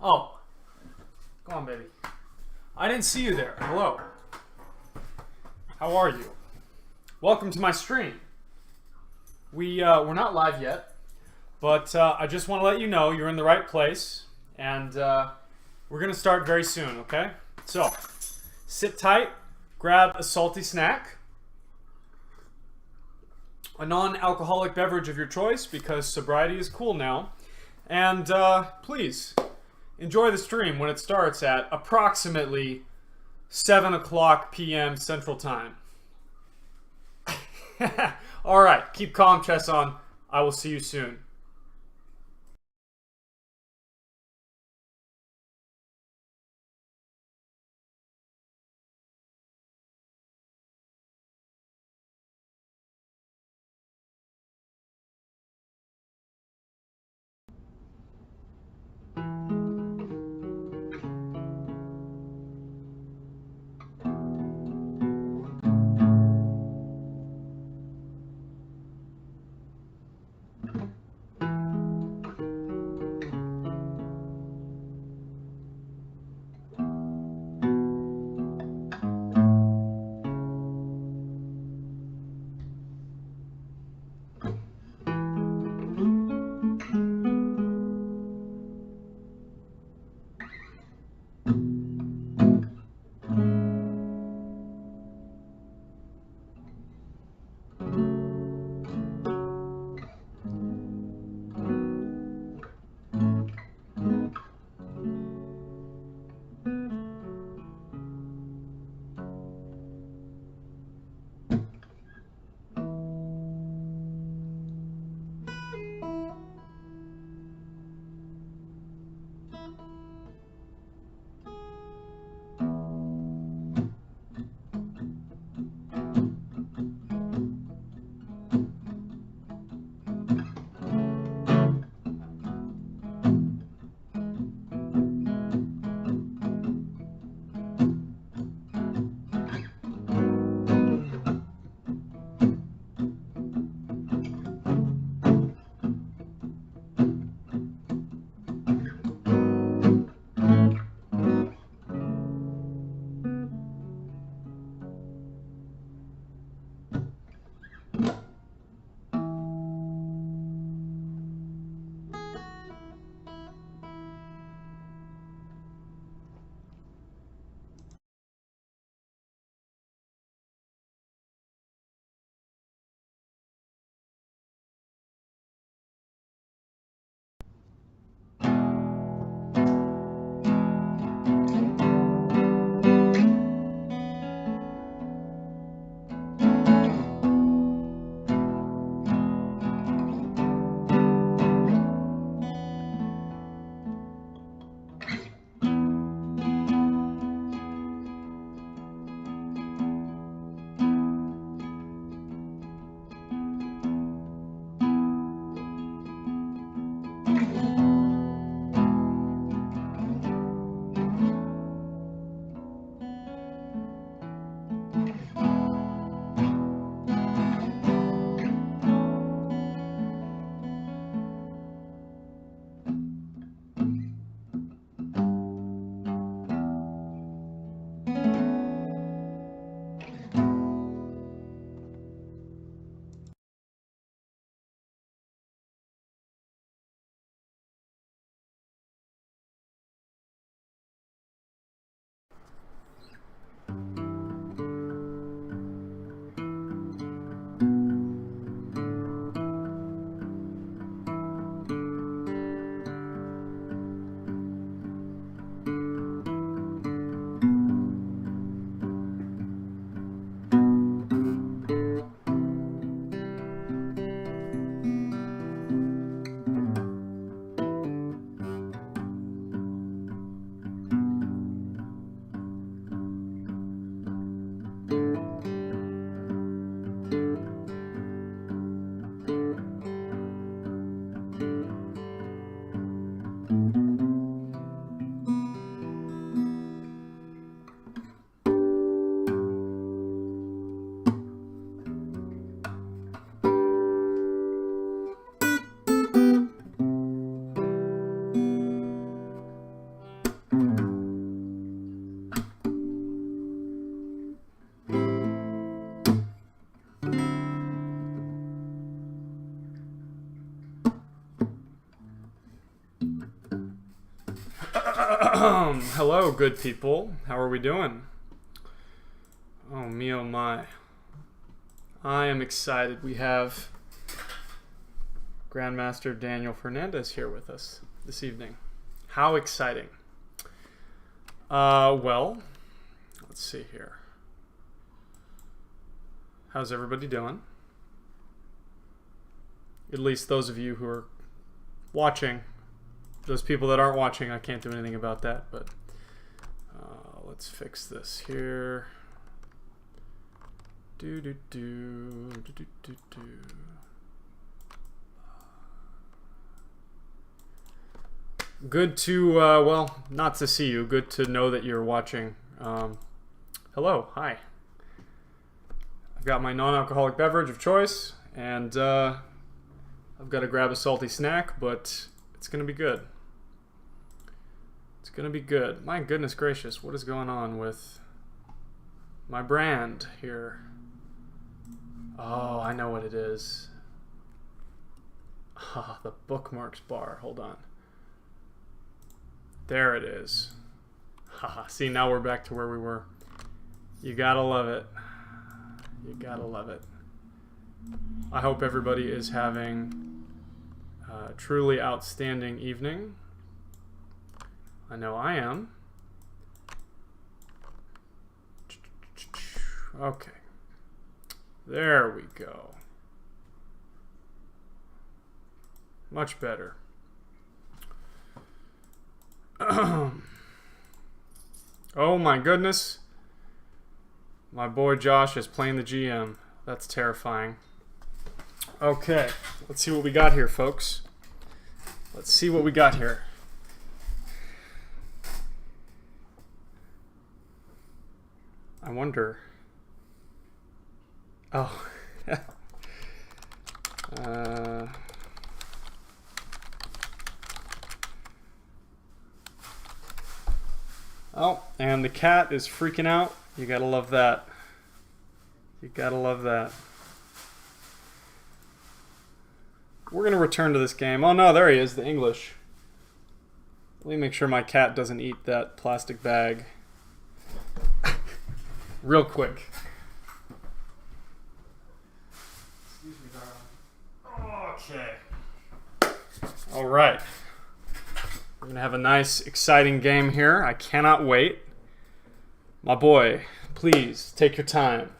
Oh, go on, baby. I didn't see you there. Hello. How are you? Welcome to my stream. We're not live yet, but I just want to let you know you're in the right place, and we're gonna start very soon. Okay? So, sit tight. Grab a salty snack, a non-alcoholic beverage of your choice, because sobriety is cool now, and please. Enjoy the stream when it starts at approximately 7 o'clock p.m. Central Time. All right, keep calm, chess on. I will see you soon. Hello, good people. How are we doing? Oh, me, oh my. I am excited. We have Grandmaster Daniel Fernandez here with us this evening. How exciting. Well, let's see here. How's everybody doing? At least those of you who are watching. Those people that aren't watching, I can't do anything about that, but let's fix this here. Good to, well, not to see you. Good to know that you're watching. Hello, hi. I've got my non-alcoholic beverage of choice, and I've got to grab a salty snack, but it's going to be good. It's going to be good. My goodness gracious, what is going on with my brand here? Oh, I know what it is. Ah, the bookmarks bar. Hold on. There it is. Haha, see, now we're back to where we were. You gotta love it. You gotta love it. I hope everybody is having a truly outstanding evening. I know I am. Okay. There we go. Much better. Oh my goodness. My boy Josh is playing the GM. That's terrifying. Okay, let's see what we got here, folks. Let's see what we got here. I wonder. Oh. Oh, and the cat is freaking out. You gotta love that. You gotta love that. We're gonna return to this game. Oh no, there he is, the English. Let me make sure my cat doesn't eat that plastic bag. Real quick. Excuse me, darling. Okay. All right. We're going to have a nice, exciting game here. I cannot wait. My boy, please take your time.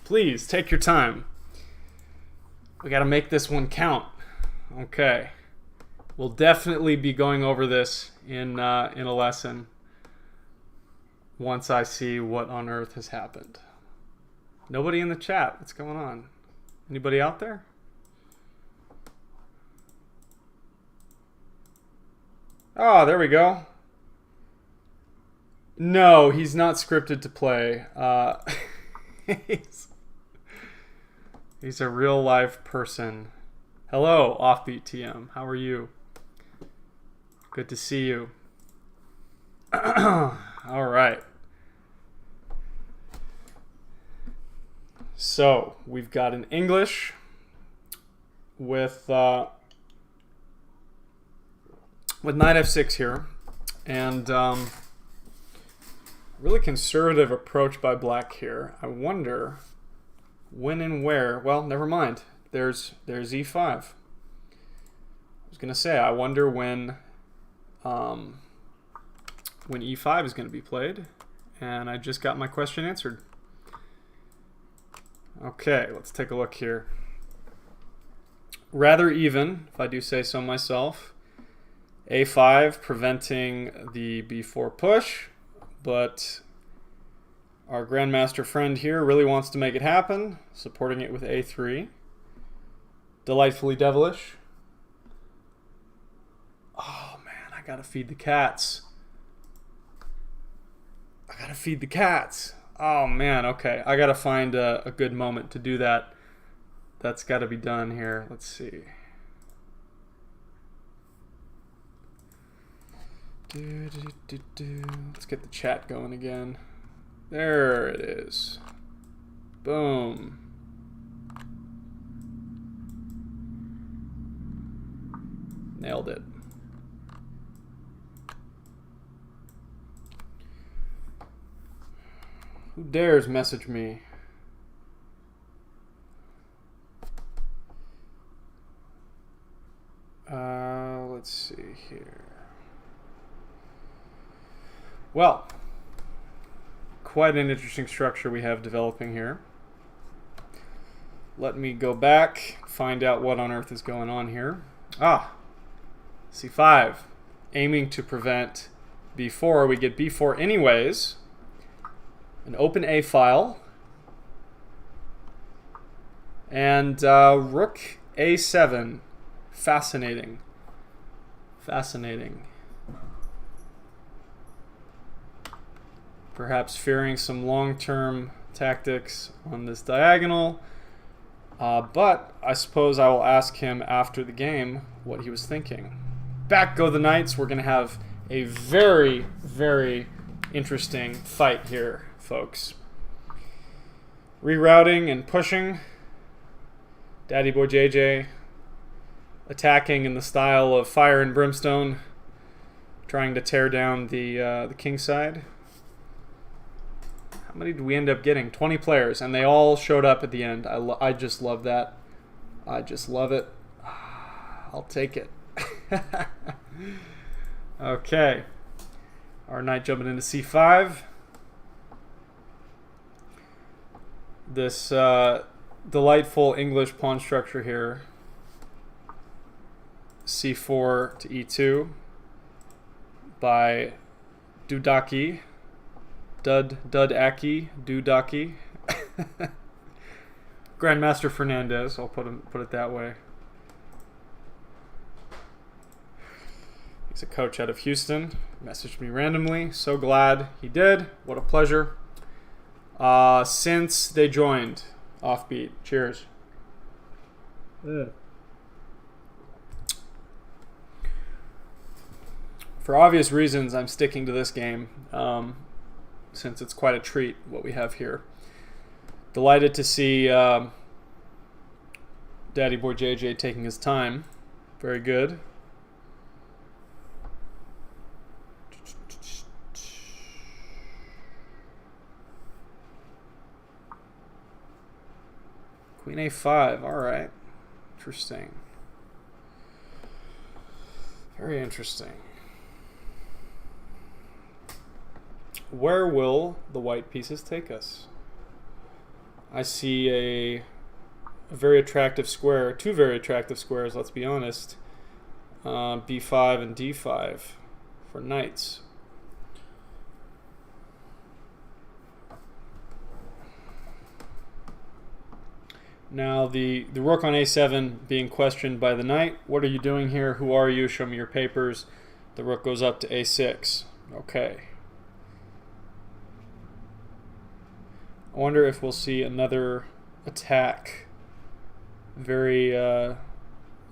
Please take your time. We got to make this one count. Okay. We'll definitely be going over this in a lesson once I see what on earth has happened. Nobody in the chat. What's going on? Anybody out there? Oh, there we go. No, he's not scripted to play. He's a real life person. Hello, Offbeat TM. How are you? Good to see you. All right. So, we've got an English with knight f6 here, and really conservative approach by black here. I wonder when and where. Well, never mind. There's e5. I was gonna say, I wonder when e5 is gonna be played, and I just got my question answered. Okay, let's take a look here. Rather even, if I do say so myself. A5 preventing the b4 push, but our grandmaster friend here really wants to make it happen, supporting it with a3. Delightfully devilish. Oh man, I gotta feed the cats. I gotta feed the cats. Oh man, okay. I gotta find a good moment to do that. That's gotta be done here. Let's see. Let's get the chat going again. There it is. Boom. Nailed it. Who dares message me? Let's see here. Well, quite an interesting structure we have developing here. Let me go back, find out what on earth is going on here. C5, aiming to prevent b4. We get b4 anyways. An open A file. And rook a7. Fascinating. Fascinating. Perhaps fearing some long-term tactics on this diagonal. But I suppose I will ask him after the game what he was thinking. Back go the knights. We're going to have a very, very interesting fight here, folks. Rerouting and pushing. Daddy Boy JJ attacking in the style of Fire and Brimstone, trying to tear down the king side. How many did we end up getting? 20 players, and they all showed up at the end. I just love that. I just love it. I'll take it. Okay. Our knight jumping into c5. This delightful English pawn structure here. c4 to e2 by Dudaki. Dudaki. Grandmaster Fernandez, I'll put it that way. He's a coach out of Houston. Messaged me randomly. So glad he did. What a pleasure. Since they joined Offbeat. Cheers. For obvious reasons, I'm sticking to this game, since it's quite a treat what we have here. Delighted to see Daddy Boy JJ taking his time. Very good. Queen a5, alright. Interesting. Very interesting. Where will the white pieces take us? I see a very attractive square, two very attractive squares, let's be honest. b5 and d5 for knights. Now the rook on a7 being questioned by the knight. What are you doing here? Who are you? Show me your papers. The rook goes up to a6. Okay. I wonder if we'll see another attack. Very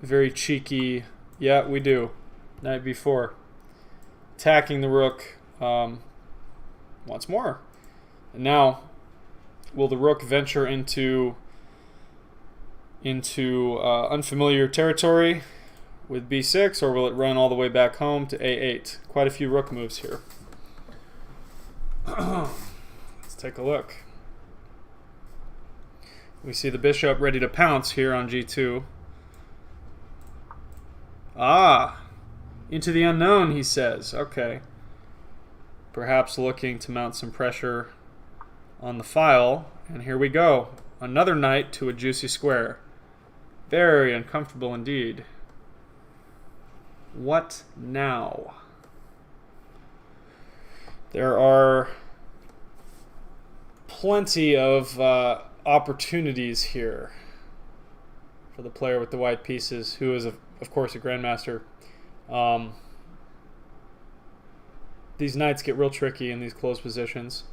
very cheeky. Yeah, we do. Knight b4. Attacking the rook once more. And now, will the rook venture into unfamiliar territory with b6, or will it run all the way back home to a8? Quite a few rook moves here. Let's take a look. We see the bishop ready to pounce here on g2. Into the unknown, he says. Okay. Perhaps looking to mount some pressure on the file. And here we go. Another knight to a juicy square. Very uncomfortable indeed. What now? There are plenty of opportunities here for the player with the white pieces, who is, of course, a grandmaster. These knights get real tricky in these closed positions.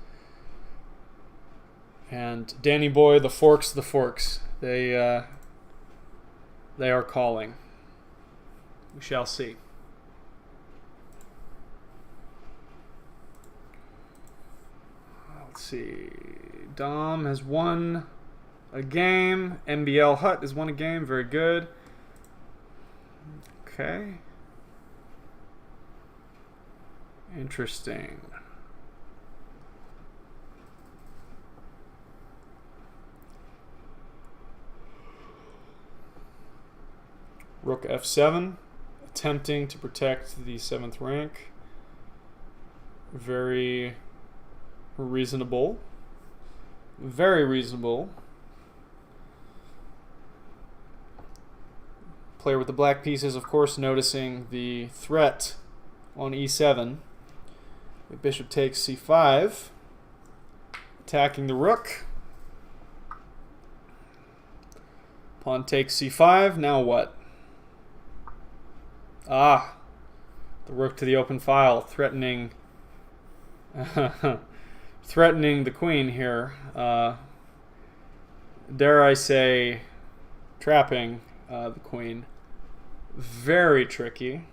And Danny Boy, the forks, they are calling. We shall see. Let's see. Dom has won a game. MBL Hut has won a game. Very good. Okay. Interesting. Rook f7, attempting to protect the 7th rank. Very reasonable. Very reasonable. Player with the black pieces, of course, noticing the threat on e7. The bishop takes c5, attacking the rook. Pawn takes c5. Now what? Ah, the rook to the open file, threatening threatening the queen here. Dare I say, trapping the queen. Very tricky.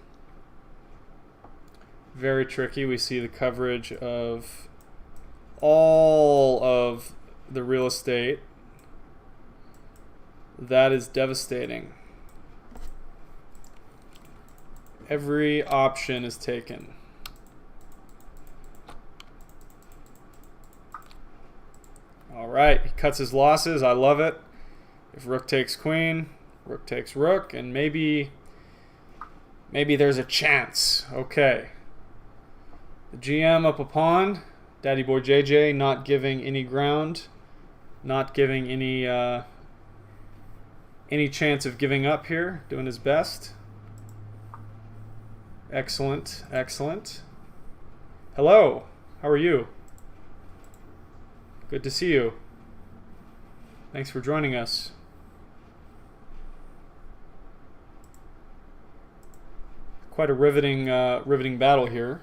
Very tricky. We see the coverage of all of the real estate. That is devastating. Every option is taken. All right, he cuts his losses. I love it. If rook takes queen, rook takes rook, and maybe there's a chance. Okay. The GM up a pawn. Daddy boy JJ not giving any ground, not giving any chance of giving up here. Doing his best. Excellent, excellent. Hello, how are you? Good to see you. Thanks for joining us. Quite a riveting battle here.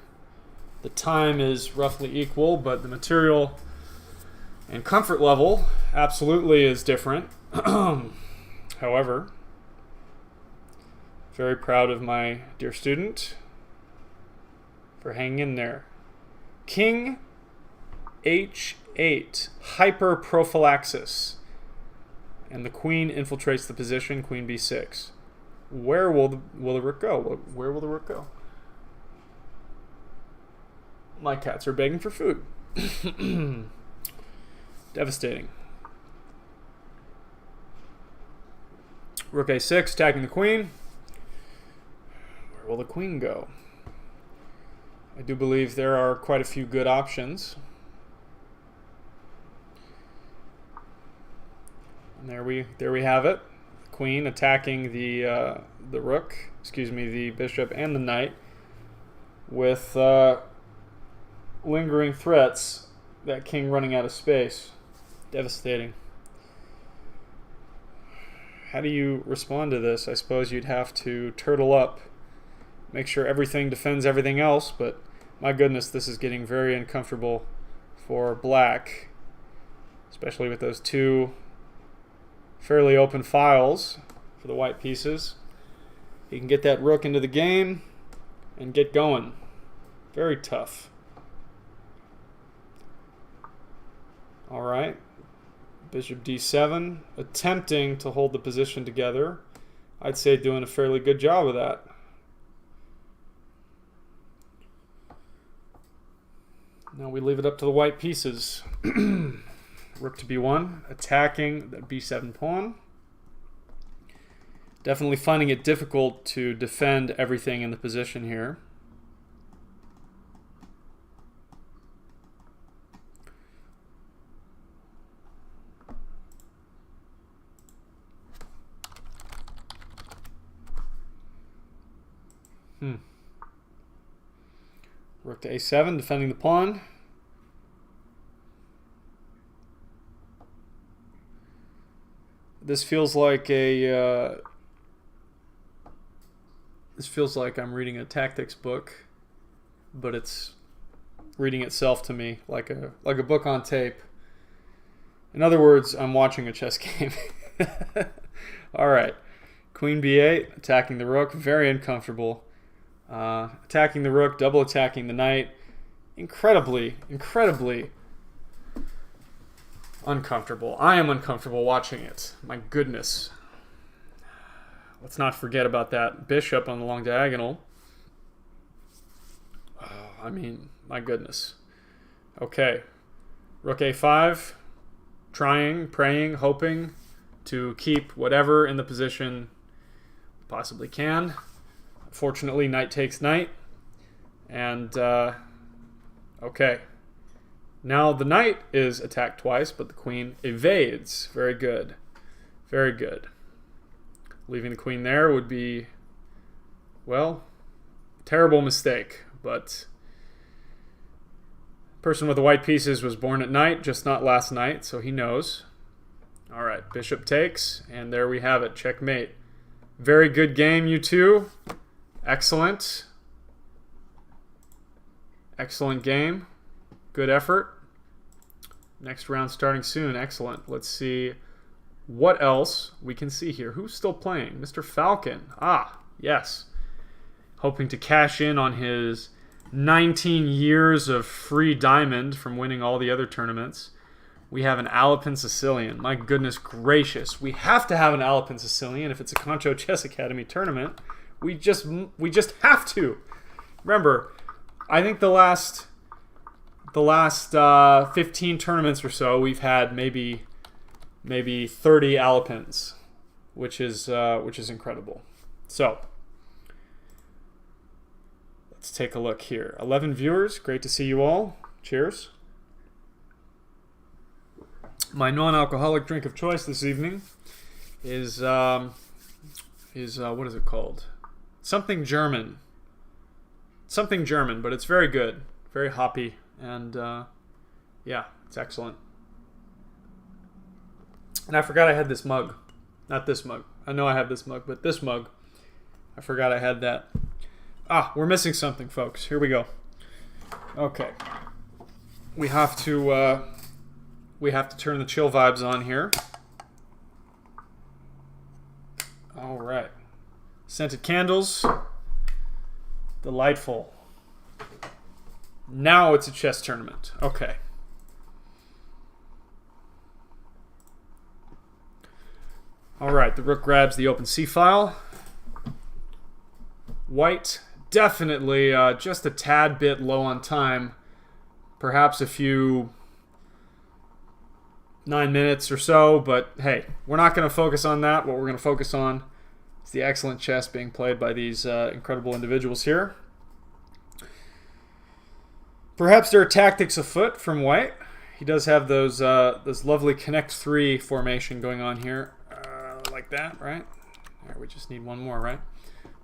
The time is roughly equal, but the material and comfort level absolutely is different. However, very proud of my dear student for hanging in there. King h8, hyper prophylaxis. And the queen infiltrates the position, queen b6. Where will the rook go? Where will the rook go? My cats are begging for food. Devastating. Rook a6, attacking the queen. Where will the queen go? I do believe there are quite a few good options. And there we have it. Queen attacking the rook, excuse me, the bishop and the knight with lingering threats. That king running out of space. Devastating. How do you respond to this? I suppose you'd have to turtle up, make sure everything defends everything else, but my goodness, this is getting very uncomfortable for black, especially with those two fairly open files for the white pieces. He can get that rook into the game and get going. Very tough. All right. Bishop d7, attempting to hold the position together. I'd say doing a fairly good job of that. Now we leave it up to the white pieces. Rook to b1, attacking the b7 pawn. Definitely finding it difficult to defend everything in the position here. Rook to a7, defending the pawn. This feels like I'm reading a tactics book, but it's reading itself to me like a book on tape. In other words, I'm watching a chess game. All right, queen b8, attacking the rook, very uncomfortable. Attacking the rook, double attacking the knight. Incredibly uncomfortable. I am uncomfortable watching it. My goodness. Let's not forget about that bishop on the long diagonal. Oh, I mean, my goodness. Okay. Rook a5. Trying, praying, hoping to keep whatever in the position possibly can. Unfortunately, knight takes knight. And, okay. Now the knight is attacked twice, but the queen evades. Very good. Very good. Leaving the queen there would be, well, terrible mistake. But person with the white pieces was born at night, just not last night, so he knows. All right, bishop takes, and there we have it. Checkmate. Very good game, you two. Excellent. Excellent game. Good effort. Next round starting soon. Excellent. Let's see what else we can see here. Who's still playing? Mr. Falcon. Ah, yes. Hoping to cash in on his 19 years of free diamond from winning all the other tournaments. We have an Alpin Sicilian. My goodness gracious. We have to have an Alpin Sicilian if it's a Concho Chess Academy tournament. We just have to. Remember, I think the last 15 tournaments or so, we've had maybe 30 Alpins, which is incredible. So let's take a look here. 11 viewers. Great to see you all. Cheers. My non-alcoholic drink of choice this evening is what is it called? Something German. Something German, but it's very good. Very hoppy, and yeah, it's excellent. And I forgot I had this mug. Not this mug. I know I have this mug, but this mug, I forgot I had that. Ah, we're missing something, folks. Here we go. Okay. We have to turn the chill vibes on here. All right. Scented candles. Delightful. Now it's a chess tournament. Okay. All right, the rook grabs the open C file. White definitely just a tad bit low on time. Perhaps a few 9 minutes or so, but hey, we're not going to focus on that. What we're going to focus on is the excellent chess being played by these incredible individuals here. Perhaps there are tactics afoot from White. He does have those lovely connect 3 formation going on here, like that, right? There, we just need one more, right?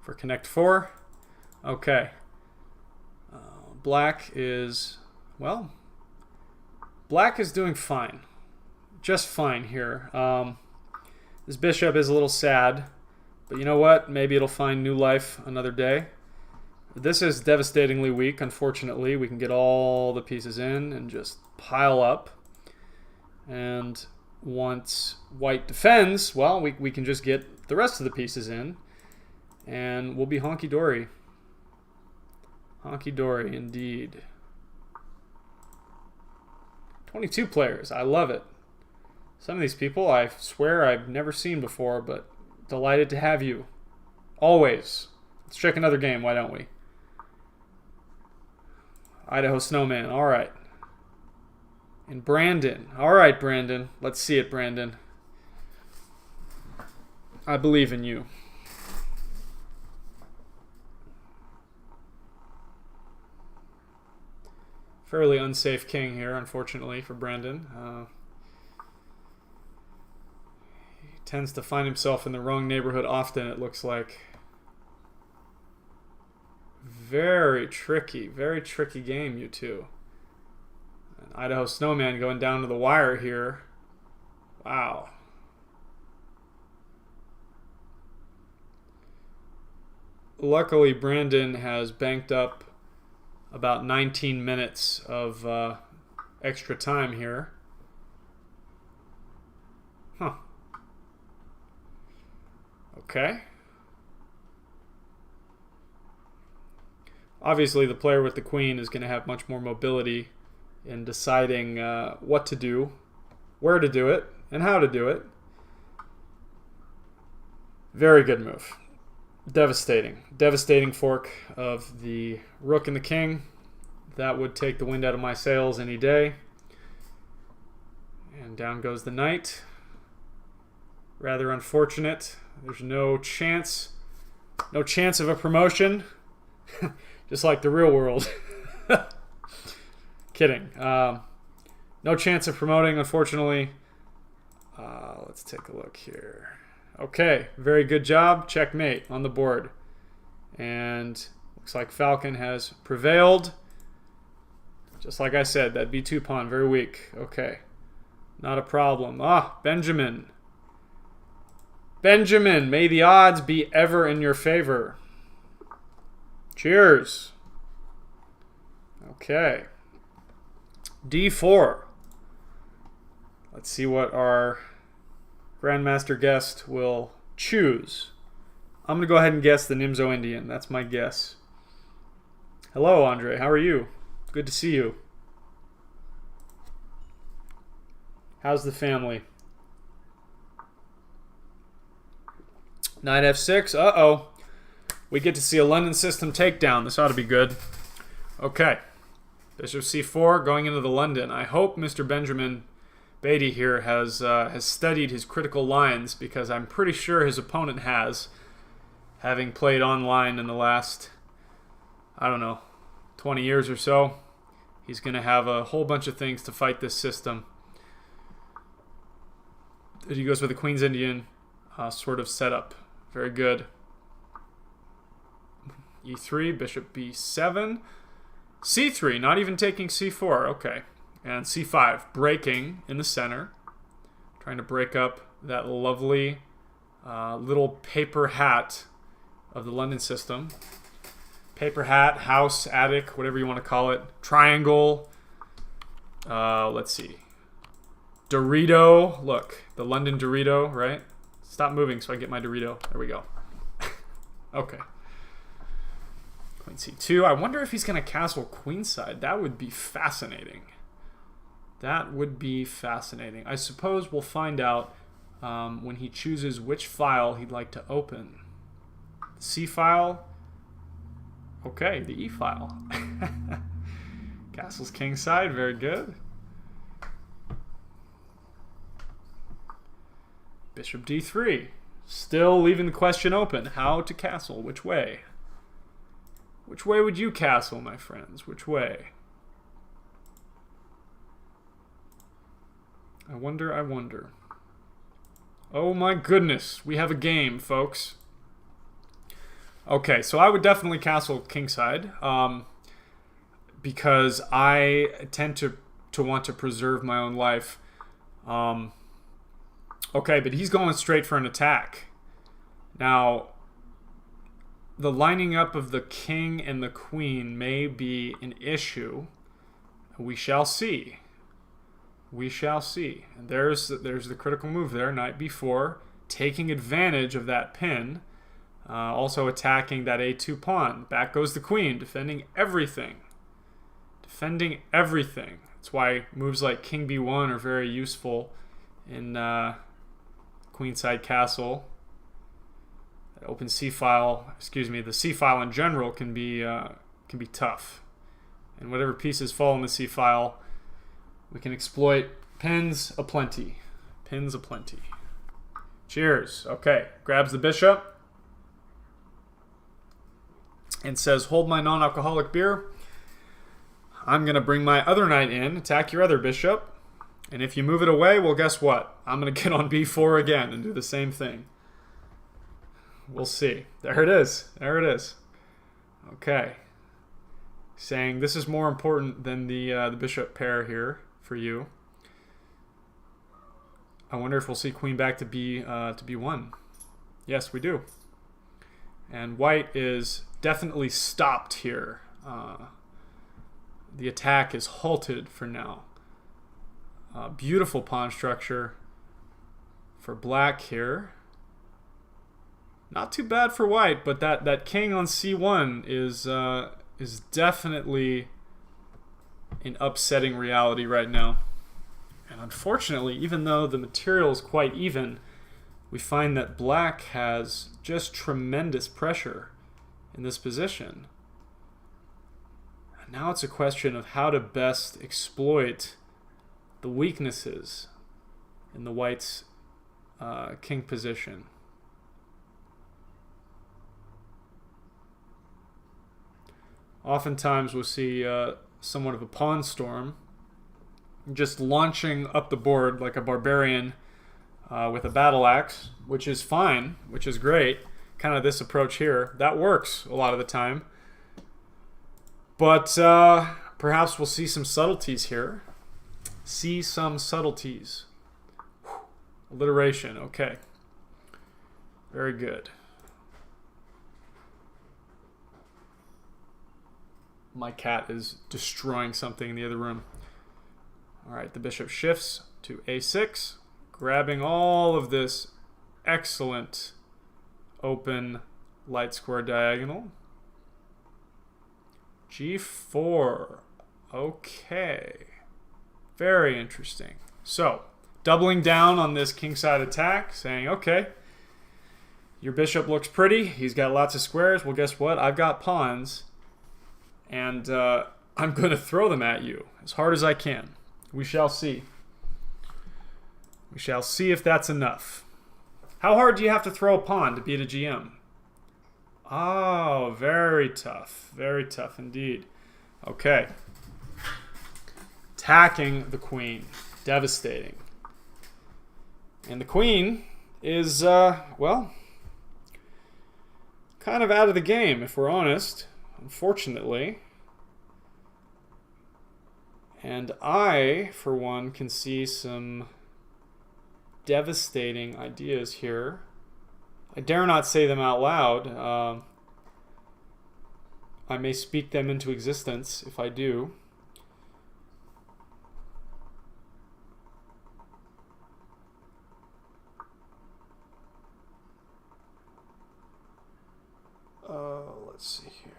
For connect 4. Okay. Black is, well, black is doing fine. Just fine here. This bishop is a little sad, but you know what? Maybe it'll find new life another day. This is devastatingly weak, unfortunately. We can get all the pieces in and just pile up. And once white defends, well, we can just get the rest of the pieces in, and we'll be honky-dory. Honky-dory, indeed. 22 players. I love it. Some of these people, I swear I've never seen before, but delighted to have you. Always. Let's check another game, why don't we? Idaho Snowman, all right. And Brandon. All right, Brandon. Let's see it, Brandon. I believe in you. Fairly unsafe king here, unfortunately, for Brandon. He tends to find himself in the wrong neighborhood often, it looks like. Very tricky game, you two. And Idaho Snowman going down to the wire here. Wow. Luckily, Brandon has banked up about 19 minutes of extra time here. Huh. Okay. Obviously, the player with the queen is going to have much more mobility in deciding what to do, where to do it, and how to do it. Very good move. Devastating. Devastating fork of the rook and the king. That would take the wind out of my sails any day. And down goes the knight. Rather unfortunate. There's no chance. No chance of a promotion. Just like the real world. Kidding. No chance of promoting, unfortunately. Let's take a look here. Okay, very good job. Checkmate on the board. And looks like Falcon has prevailed. Just like I said, that b2 pawn, very weak. Okay, not a problem. Benjamin. Benjamin, may the odds be ever in your favor. Cheers. Okay. d4. Let's see what our Grandmaster guest will choose. I'm going to go ahead and guess the Nimzo Indian. That's my guess. Hello, Andre. How are you? Good to see you. How's the family? Knight f6. Uh-oh. We get to see a London system takedown. This ought to be good. Okay. Bishop c4 going into the London. I hope Mr. Benjamin Beatty here has studied his critical lines, because I'm pretty sure his opponent has, having played online in the last, I don't know, 20 years or so. He's going to have a whole bunch of things to fight this system. He goes with the Queen's Indian sort of setup. Very good. e3, bishop b7. c3, not even taking c4. Okay. And c5, breaking in the center. Trying to break up that lovely little paper hat of the London system. Paper hat, house, attic, whatever you want to call it. Triangle. Let's see. Dorito. Look, the London Dorito, right? Stop moving so I get my Dorito. There we go. Okay. Queen c2. I wonder if he's going to castle queenside. That would be fascinating. That would be fascinating. I suppose we'll find out when he chooses which file he'd like to open. C file. Okay, the E file. Castles kingside. Very good. Bishop d3. Still leaving the question open. How to castle? Which way? Which way would you castle, my friends? Which way? I wonder, I wonder. Oh my goodness, we have a game, folks. Okay, so I would definitely castle kingside, because I tend to want to preserve my own life. Okay, but he's going straight for an attack. Now, the lining up of the king and the queen may be an issue. We shall see. We shall see. And there's the critical move there, knight b4, taking advantage of that pin, also attacking that a2 pawn. Back goes the queen, defending everything. Defending everything. That's why moves like king b1 are very useful in queenside castle. Open c file, excuse me, the c file in general can be tough. And whatever pieces fall in the c file, we can exploit. Pins aplenty. Pins aplenty. Cheers. Okay. Grabs the bishop and says, hold my non-alcoholic beer. I'm going to bring my other knight in, attack your other bishop. And if you move it away, well, guess what? I'm going to get on b4 again and do the same thing. We'll see. There it is. There it is. Okay. Saying this is more important than the bishop pair here for you. I wonder if we'll see queen back to b1. Yes, we do. And white is definitely stopped here. The attack is halted for now. Beautiful pawn structure for black here. Not too bad for white, but that king on c1 is definitely an upsetting reality right now. And unfortunately, even though the material is quite even, we find that black has just tremendous pressure in this position. And now it's a question of how to best exploit the weaknesses in the white's king position. Oftentimes we'll see somewhat of a pawn storm, just launching up the board like a barbarian with a battle axe, which is fine, which is great. Kind of this approach here. That works a lot of the time. But perhaps we'll see some subtleties here. See some subtleties. Alliteration, okay. Very good. My cat is destroying something in the other room. All right, the bishop shifts to a6, grabbing all of this excellent open light square diagonal. g4. Okay. Very interesting. So, doubling down on this kingside attack, saying, okay, your bishop looks pretty. He's got lots of squares. Well, guess what? I've got pawns. And I'm going to throw them at you as hard as I can. We shall see. We shall see if that's enough. How hard do you have to throw a pawn to beat a GM? Oh, very tough. Very tough indeed. Okay. Attacking the queen. Devastating. And the queen is, well, kind of out of the game, if we're honest. Unfortunately. And I, for one, can see some devastating ideas here. I dare not say them out loud. I may speak them into existence if I do. Let's see here.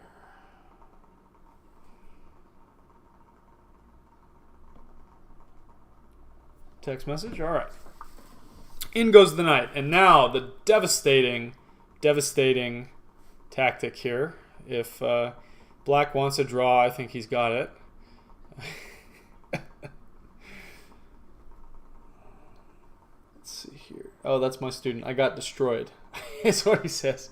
Text message? All right. In goes the knight. And now the devastating tactic here. If black wants a draw, I think he's got it. Let's see here. Oh, that's my student. I got destroyed. That's what he says.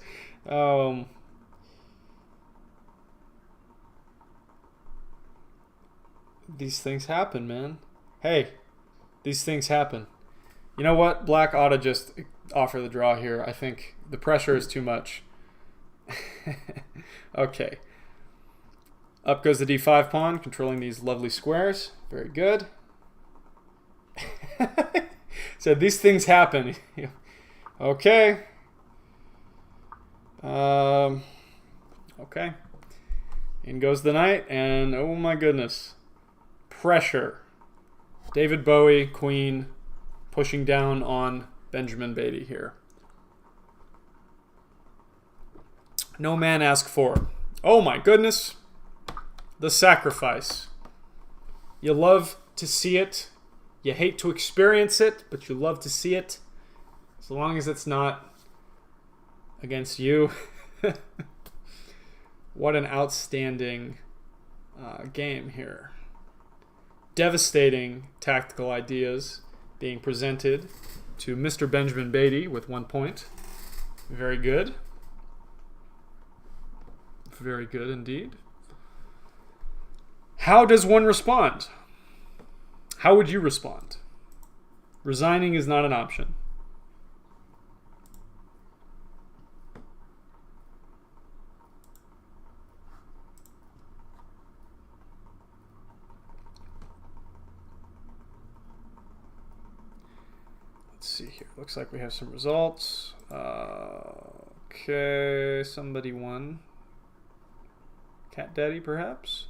These things happen, man. Hey, these things happen. You know what? Black ought to just offer the draw here. I think the pressure is too much. Okay. Up goes the d5 pawn, controlling these lovely squares. Very good. So these things happen. Okay. Okay. In goes the knight, and oh my goodness. Pressure. David Bowie, queen, pushing down on Benjamin Beatty here. No man asked for. Oh my goodness. The sacrifice. You love to see it. You hate to experience it, but you love to see it. As long as it's not against you. What an outstanding game here. Devastating tactical ideas being presented to Mr. Benjamin Beatty with 1 point. Very good. Very good indeed. How does one respond? How would you respond? Resigning is not an option. Let's see here. Looks like we have some results. Okay, somebody won. Cat Daddy, perhaps?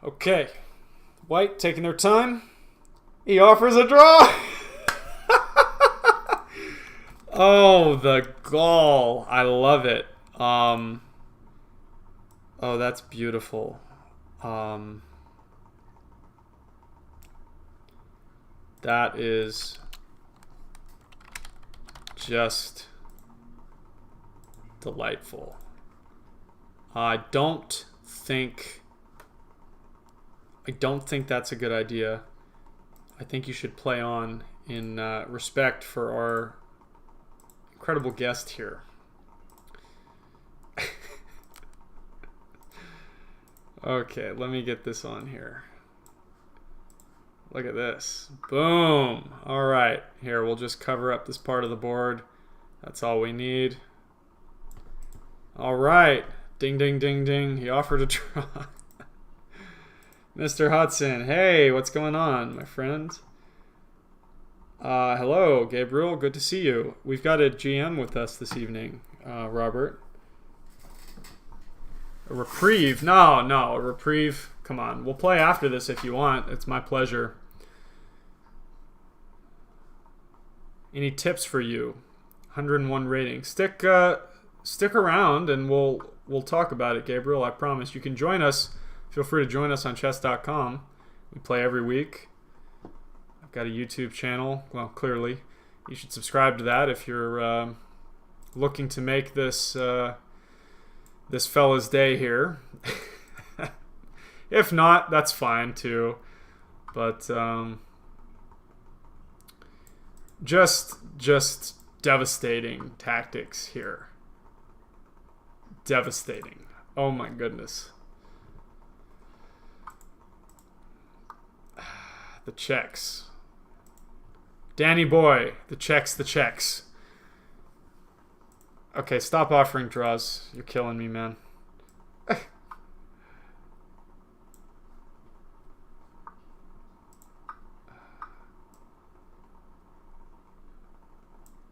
Okay. White taking their time. He offers a draw. Oh, the gall. I love it. Oh, that's beautiful. That is just delightful. I don't think that's a good idea. I think you should play on in respect for our incredible guest here. Okay, let me get this on here. Look at this. Boom. All right. Here, we'll just cover up this part of the board. That's all we need. All right. Ding, ding, ding, ding. He offered a try. Mr. Hudson. Hey, what's going on, my friend? Hello, Gabriel. Good to see you. We've got a GM with us this evening, Robert. A reprieve? No, a reprieve. Come on. We'll play after this if you want. It's my pleasure. Any tips for you? 101 rating. Stick around and we'll talk about it, Gabriel. I promise. You can join us. Feel free to join us on chess.com. We play every week. I've got a YouTube channel. Well, clearly, you should subscribe to that if you're looking to make this this fella's day here. If not, that's fine too. But just devastating tactics here. Devastating. Oh my goodness. The checks. Danny boy, the checks. Okay, stop offering draws. You're killing me, man.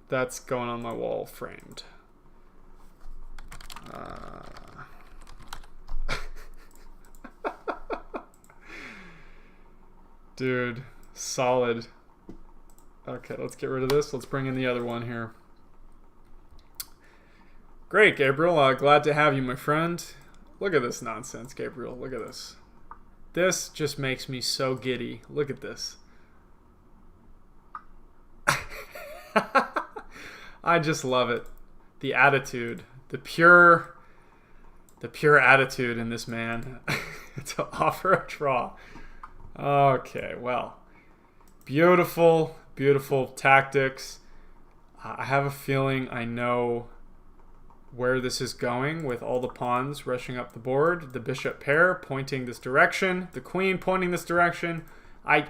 That's going on my wall framed. Dude, solid. Okay, let's get rid of this. Let's bring in the other one here. Great, Gabriel. Glad to have you, my friend. Look at this nonsense, Gabriel. Look at this. This just makes me so giddy. Look at this. I just love it. The attitude. The pure attitude in this man to offer a draw. Okay, well. Beautiful, beautiful tactics. I have a feeling I know where this is going with all the pawns rushing up the board. The bishop pair pointing this direction. The queen pointing this direction. I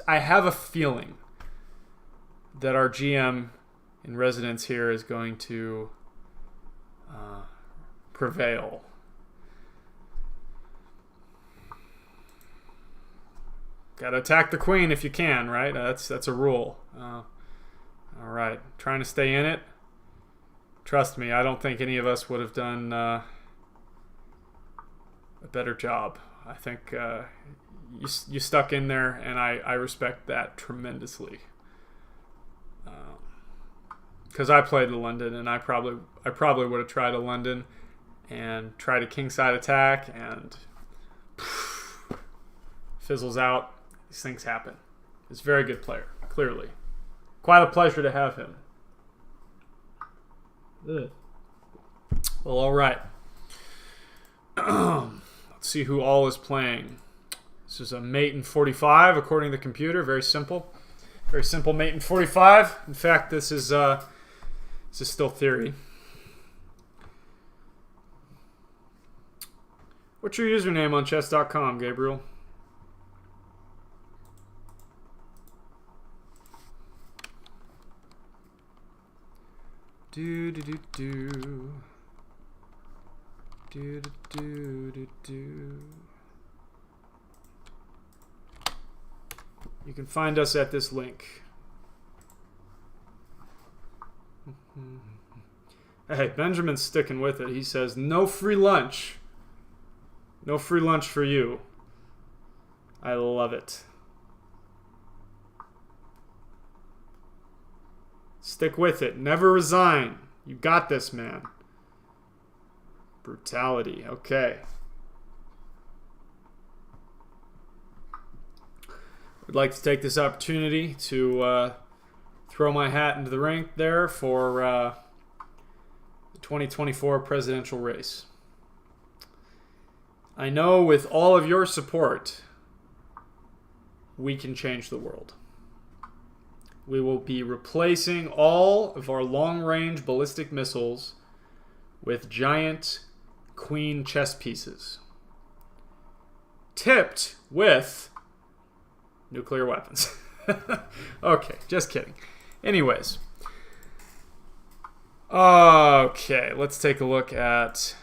have a feeling that our GM in residence here is going to prevail. Gotta attack the queen if you can, right? That's a rule. All right, trying to stay in it. Trust me, I don't think any of us would have done a better job. I think you stuck in there, and I respect that tremendously. Because I played in London, and I probably would have tried a London and tried a kingside attack, and fizzles out. These things happen. He's a very good player, clearly. Quite a pleasure to have him. Well, all right. Let's see who all is playing. This is a mate in 45, according to the computer. Very simple. Very simple mate in 45. In fact, this is still theory. What's your username on chess.com, Gabriel? Do do do do. Do do do do do. You can find us at this link. Hey, Benjamin's sticking with it. He says, no free lunch. No free lunch for you. I love it. Stick with it. Never resign. You got this, man. Brutality. Okay. I'd like to take this opportunity to throw my hat into the ring there for the 2024 presidential race. I know with all of your support, we can change the world. We will be replacing all of our long-range ballistic missiles with giant queen chess pieces, tipped with nuclear weapons. Okay, just kidding. Anyways. Okay, let's take a look at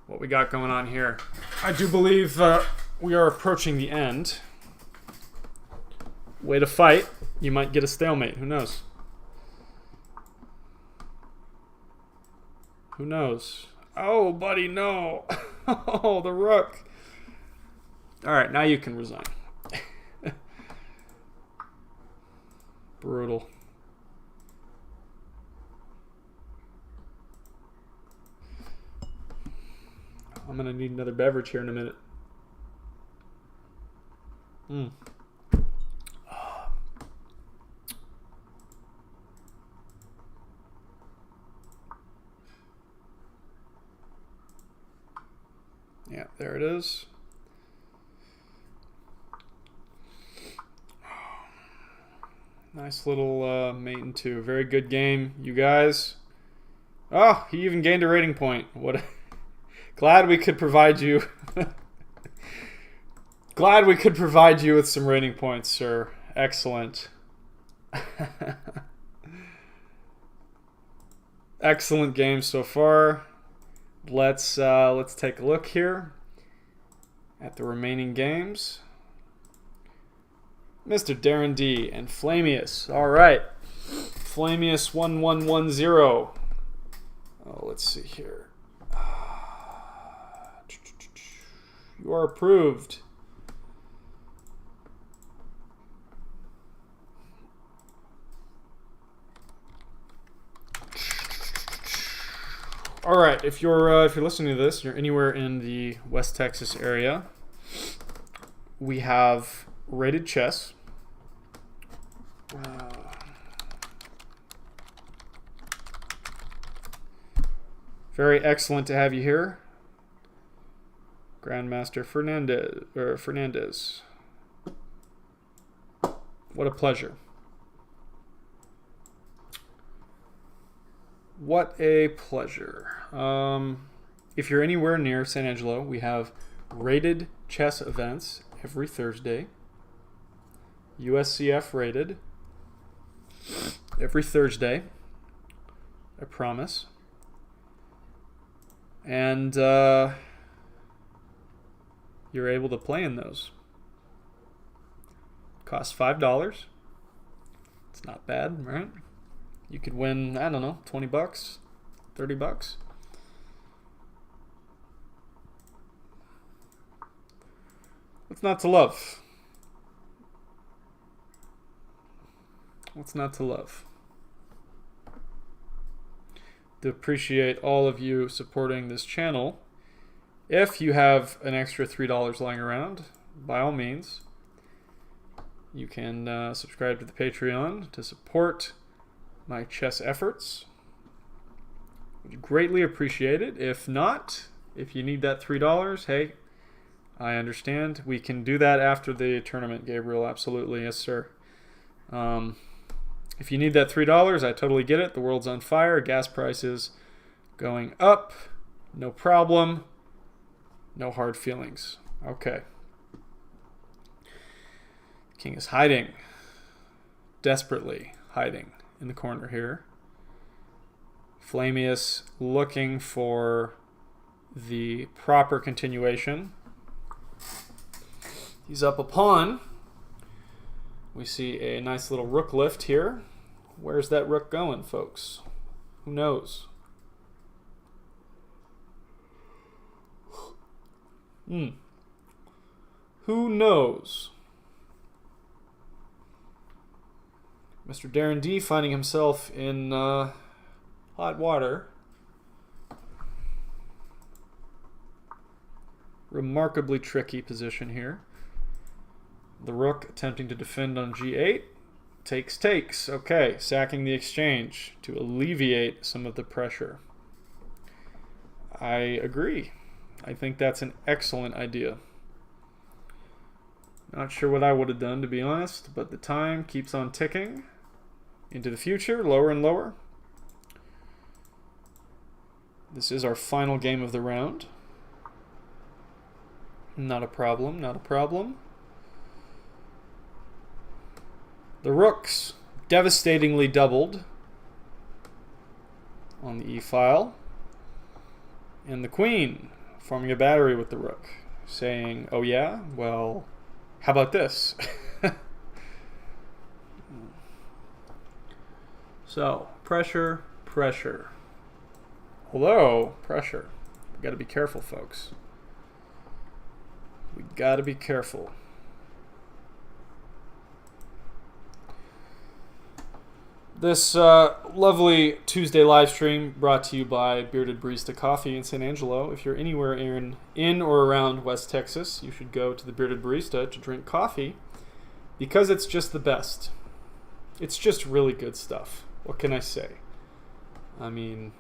what we got going on here. I do believe we are approaching the end. Way to fight. You might get a stalemate. Who knows? Who knows? Oh, buddy, no. Oh, the rook. All right, now you can resign. Brutal. I'm going to need another beverage here in a minute. Yeah, there it is. Nice little mate in two. Very good game, you guys. Oh, he even gained a rating point. What? Glad we could provide you. Glad we could provide you with some rating points, sir. Excellent. Excellent game so far. Let's take a look here at the remaining games. Mr. Darren D and Flamius. All right. Flamius 1110. Oh, let's see here. You are approved. All right, if you're listening to this, you're anywhere in the West Texas area, we have Rated Chess. Very excellent to have you here, Grandmaster Fernandez. What a pleasure. What a pleasure. If you're anywhere near San Angelo, we have rated chess events every Thursday. USCF rated every Thursday. I promise. And you're able to play in those. Costs $5. It's not bad, right? You could win, I don't know, 20 bucks, 30 bucks. What's not to love? What's not to love? To appreciate all of you supporting this channel. If you have an extra $3 lying around, by all means, you can subscribe to the Patreon to support my chess efforts. Would greatly appreciate it. If not, if you need that $3, hey, I understand. We can do that after the tournament, Gabriel. Absolutely, yes, sir. If you need that $3, I totally get it. The world's on fire. Gas prices going up. No problem. No hard feelings. Okay. King is hiding. Desperately hiding in the corner here. Flamius looking for the proper continuation. He's up a pawn. We see a nice little rook lift here. Where's that rook going, folks? Who knows? Who knows? Mr. Darren D finding himself in hot water. Remarkably tricky position here. The rook attempting to defend on g8. Takes. Okay, sacking the exchange to alleviate some of the pressure. I agree. I think that's an excellent idea. Not sure what I would have done, to be honest, but the time keeps on ticking into the future, lower and lower. This is our final game of the round. Not a problem, not a problem. The rooks devastatingly doubled on the e-file. And the queen forming a battery with the rook, saying, oh yeah, well, how about this? So, pressure. Although, pressure. We got to be careful, folks. We got to be careful. This lovely Tuesday live stream brought to you by Bearded Barista Coffee in San Angelo. If you're anywhere in or around West Texas, you should go to the Bearded Barista to drink coffee because it's just the best. It's just really good stuff. What can I say? I mean,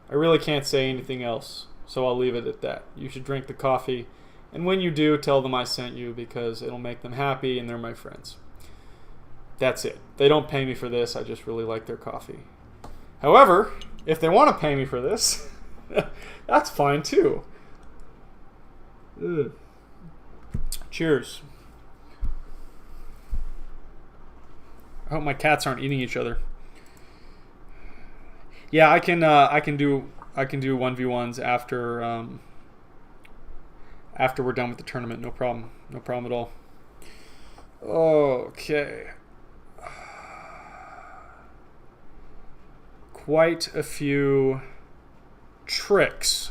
I really can't say anything else, so I'll leave it at that. You should drink the coffee, and when you do, tell them I sent you because it'll make them happy and they're my friends. That's it. They don't pay me for this. I just really like their coffee. However, if they want to pay me for this, that's fine too. Ugh. Cheers. I hope my cats aren't eating each other. Yeah, I can do 1v1s after we're done with the tournament. No problem. No problem at all. Okay. Quite a few tricks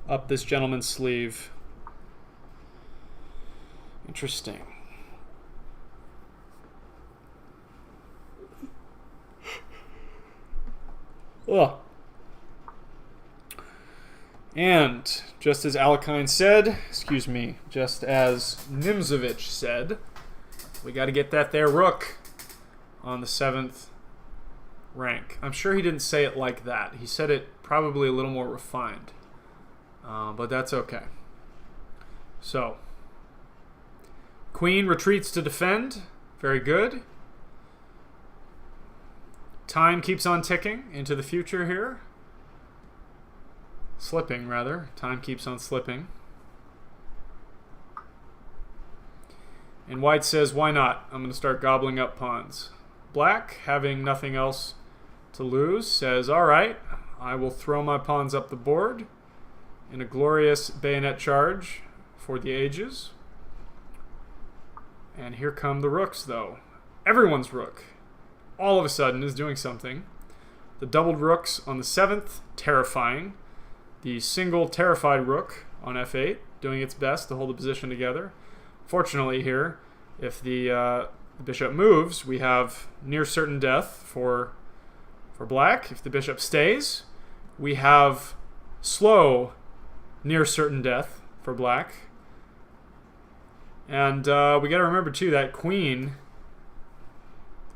up this gentleman's sleeve. Interesting. Ugh. And just as Alekine said, just as Nimzovich said, we got to get that there rook on the 7th rank. I'm sure he didn't say it like that. He said it probably a little more refined, but that's okay. So, queen retreats to defend. Very good. Time keeps on ticking into the future here. Slipping, rather. Time keeps on slipping. And white says, why not? I'm going to start gobbling up pawns. Black, having nothing else to lose, says, all right, I will throw my pawns up the board in a glorious bayonet charge for the ages. And here come the rooks, though. Everyone's rook, all of a sudden, is doing something. The doubled rooks on the 7th, terrifying. The single terrified rook on f8, doing its best to hold the position together. Fortunately here, if the bishop moves, we have near certain death for black. If the bishop stays, we have slow near certain death for black. And we got to remember too that queen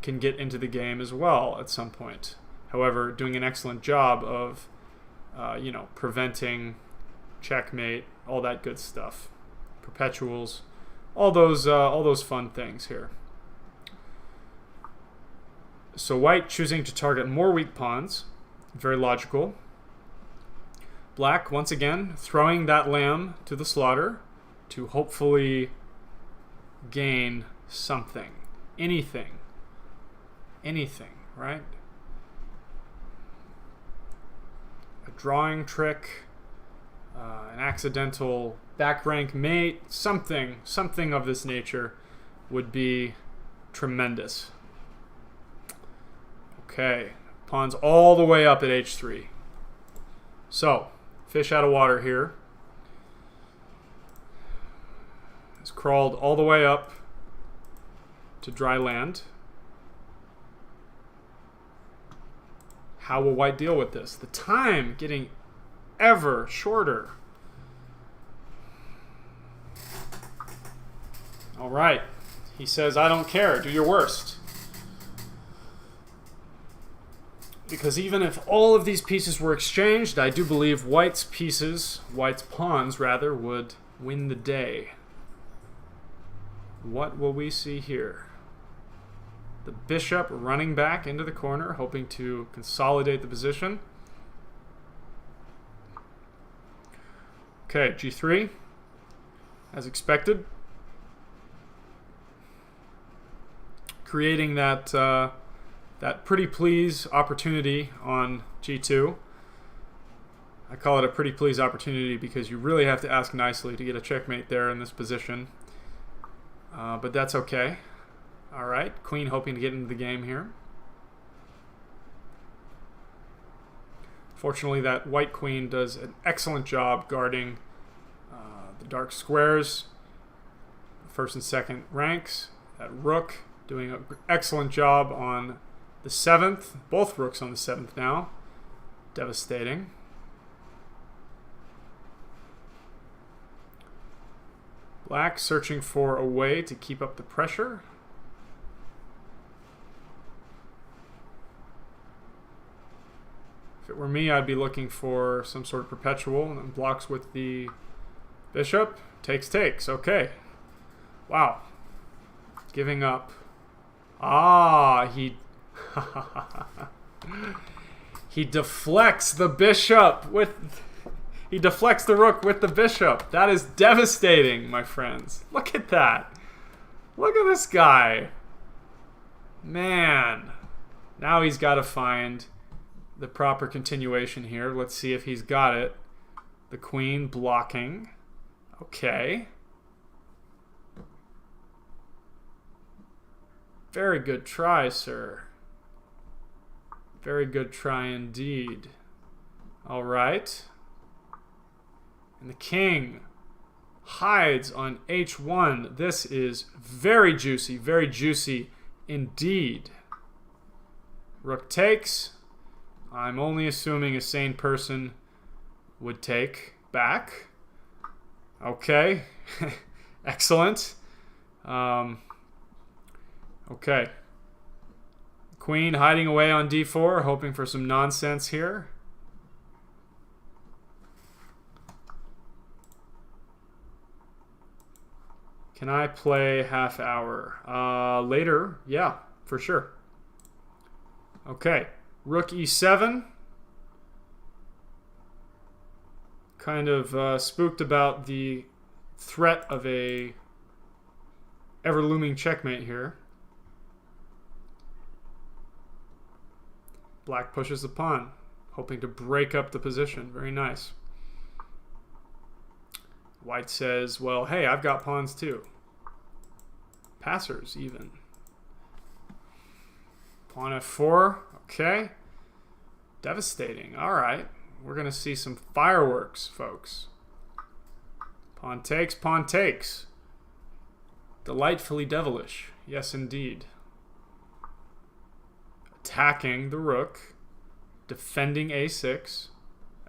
can get into the game as well at some point. However, doing an excellent job of preventing checkmate, all that good stuff, perpetuals, all those fun things here. So white choosing to target more weak pawns, very logical. Black, once again, throwing that lamb to the slaughter to hopefully gain something. Anything, right? A drawing trick, an accidental back rank mate, something of this nature would be tremendous. Okay, pawns all the way up at h3. So, fish out of water here. It's crawled all the way up to dry land. How will white deal with this? The time getting ever shorter. All right. He says, I don't care. Do your worst. Because even if all of these pieces were exchanged, I do believe white's pawns rather, would win the day. What will we see here? The bishop running back into the corner, hoping to consolidate the position. Okay, g3, as expected. Creating that that pretty please opportunity on g2. I call it a pretty please opportunity because you really have to ask nicely to get a checkmate there in this position. But that's okay. All right, queen hoping to get into the game here. Fortunately, that white queen does an excellent job guarding the dark squares, first and second ranks. That rook doing an excellent job on the 7th. Both rooks on the 7th now. Devastating. Black searching for a way to keep up the pressure. If it were me, I'd be looking for some sort of perpetual, and then blocks with the bishop. Takes. Okay. Wow. Giving up. Ah, he he deflects the bishop with... He deflects the rook with the bishop. That is devastating, my friends. Look at that. Look at this guy. Man. Now he's got to find the proper continuation here. Let's see if he's got it. The queen blocking. Okay. Very good try, sir. Very good try indeed. All right. And the king hides on h1. This is very juicy indeed. Rook takes. I'm only assuming a sane person would take back. Okay. Excellent. Okay. Queen hiding away on d4, hoping for some nonsense here. Can I play half hour? Later, yeah, for sure. Okay, rook e7. Kind of spooked about the threat of a ever-looming checkmate here. Black pushes the pawn, hoping to break up the position. Very nice. White says, well, hey, I've got pawns too. Passers, even. Pawn f4. Okay. Devastating. All right. We're going to see some fireworks, folks. Pawn takes, pawn takes. Delightfully devilish. Yes, indeed. Attacking the rook. Defending a6.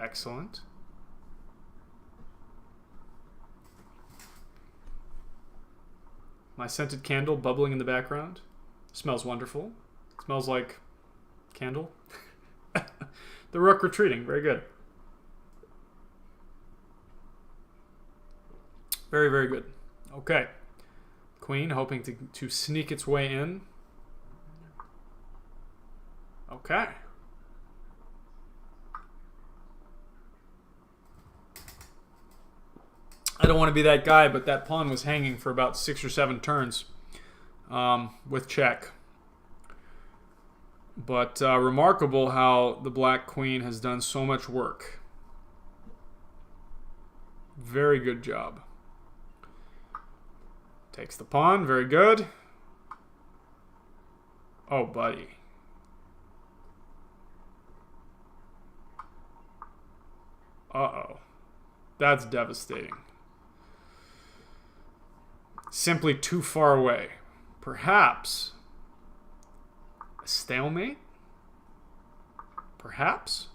Excellent. My scented candle bubbling in the background. Smells wonderful. Smells like candle. The rook retreating. Very good. Very, very good. Okay. Queen hoping to sneak its way in. Okay. I don't want to be that guy, but that pawn was hanging for about 6 or 7 turns with check. But remarkable how the black queen has done so much work. Very good job. Takes the pawn. Very good. Oh, buddy. Uh-oh. That's devastating. Simply too far away. Perhaps a stalemate? Perhaps?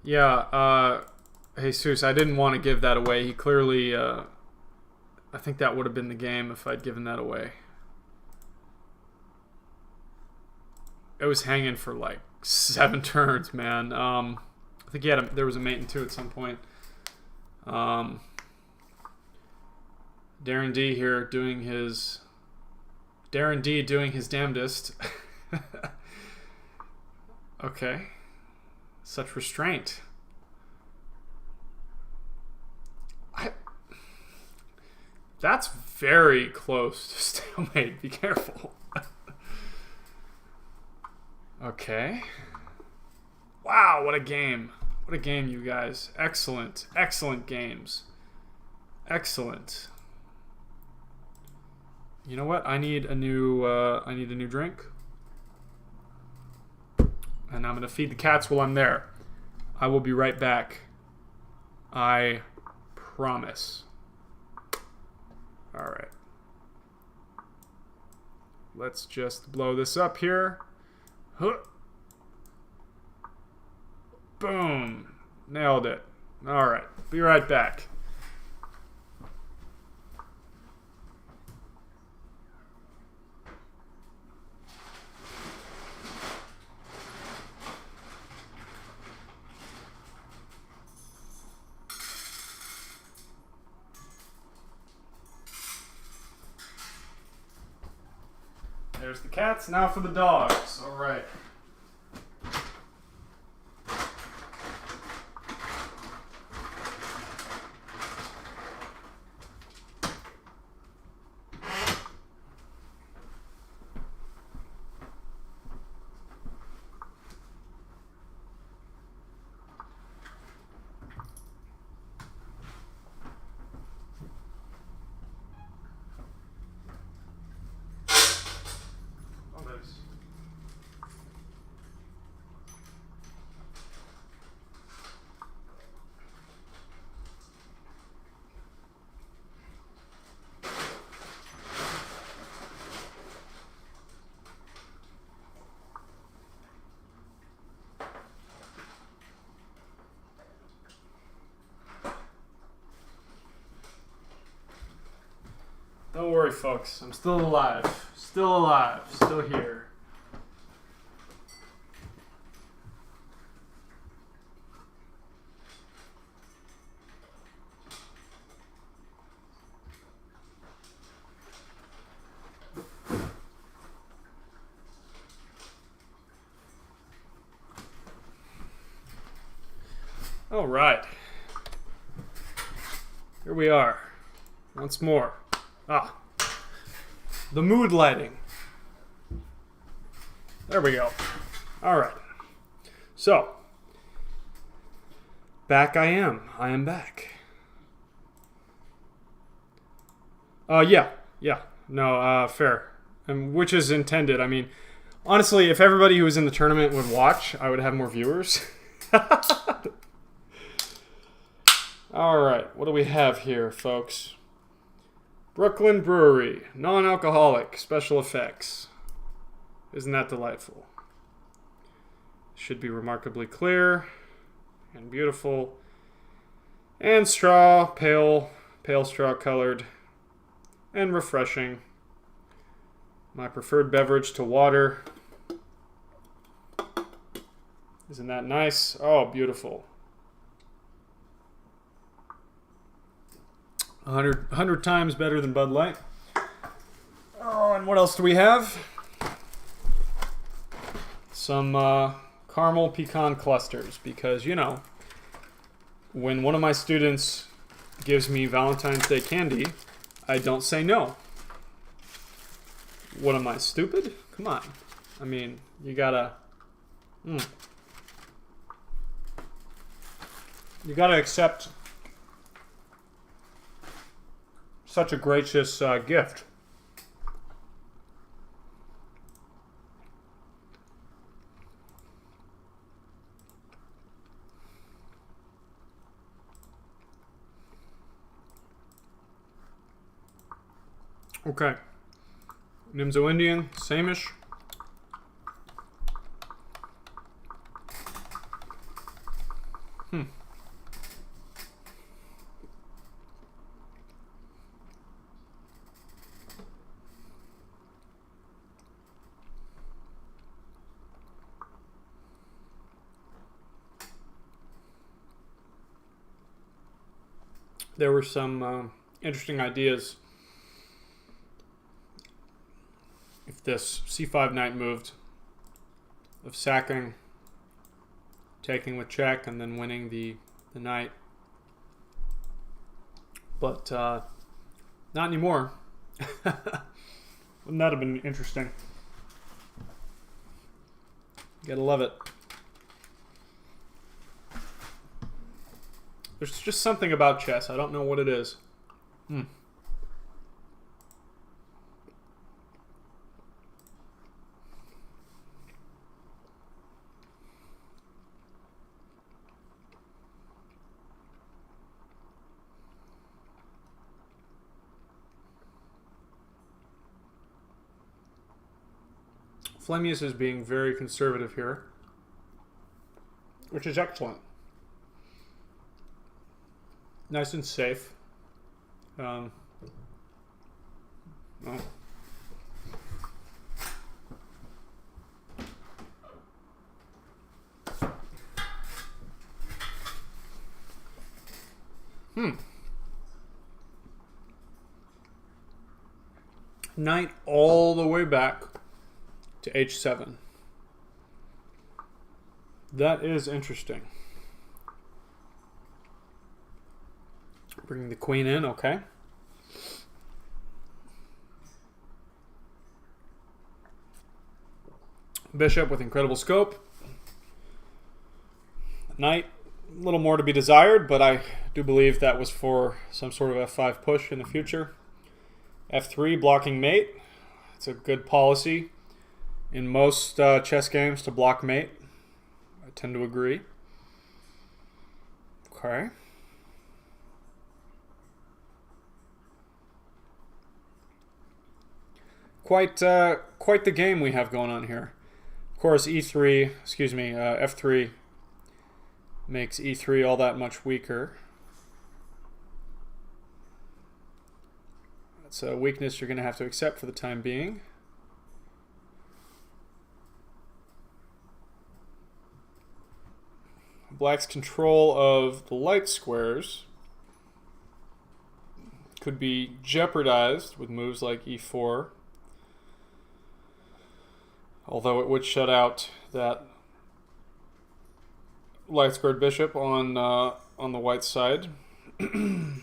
Yeah, Jesus, I didn't want to give that away. He clearly, I think that would have been the game if I'd given that away. It was hanging for like 7 turns, man. I think there was a mate in 2 at some point. Darren D here doing his damnedest. Okay. Such restraint. That's very close to stalemate. Be careful. Okay. Wow, what a game. What a game, you guys. Excellent. Excellent games. Excellent. You know what? I need a new drink. And I'm going to feed the cats while I'm there. I will be right back. I promise. All right. Let's just blow this up here. Huh. Boom. Nailed it. All right. Be right back. There's the cats. Now for the dogs. All right. Don't worry, folks. I'm still alive. Still alive. Still here. All right. Here we are. Once more. The mood lighting. There we go. All right. So, back I am. I am back. Yeah. No, fair. And which is intended. I mean, honestly, if everybody who was in the tournament would watch, I would have more viewers. All right. What do we have here, folks? Brooklyn Brewery, non-alcoholic, special effects. Isn't that delightful? Should be remarkably clear and beautiful. And straw, pale straw colored and refreshing. My preferred beverage to water. Isn't that nice? Oh, beautiful. 100 times better than Bud Light. Oh, and what else do we have? Some caramel pecan clusters, because, you know, when one of my students gives me Valentine's Day candy, I don't say no. What am I, stupid? Come on. I mean, you gotta... You gotta accept such a gracious gift. Okay. Nimzo Indian, same-ish. there were some interesting ideas. If this c5 knight moved, of sacking, taking with check, and then winning the knight. But not anymore. Wouldn't that have been interesting? You gotta love it. There's just something about chess. I don't know what it is. Flemius is being very conservative here, which is excellent. Nice and safe. Oh. Knight all the way back to h7. That is interesting. Bringing the queen in, okay. Bishop with incredible scope. Knight, a little more to be desired, but I do believe that was for some sort of f5 push in the future. f3, blocking mate. It's a good policy in most chess games to block mate. I tend to agree. Okay. Quite the game we have going on here. Of course, f3 makes e3 all that much weaker. That's a weakness you're going to have to accept for the time being. Black's control of the light squares could be jeopardized with moves like e4. Although it would shut out that light squared bishop on the white side. The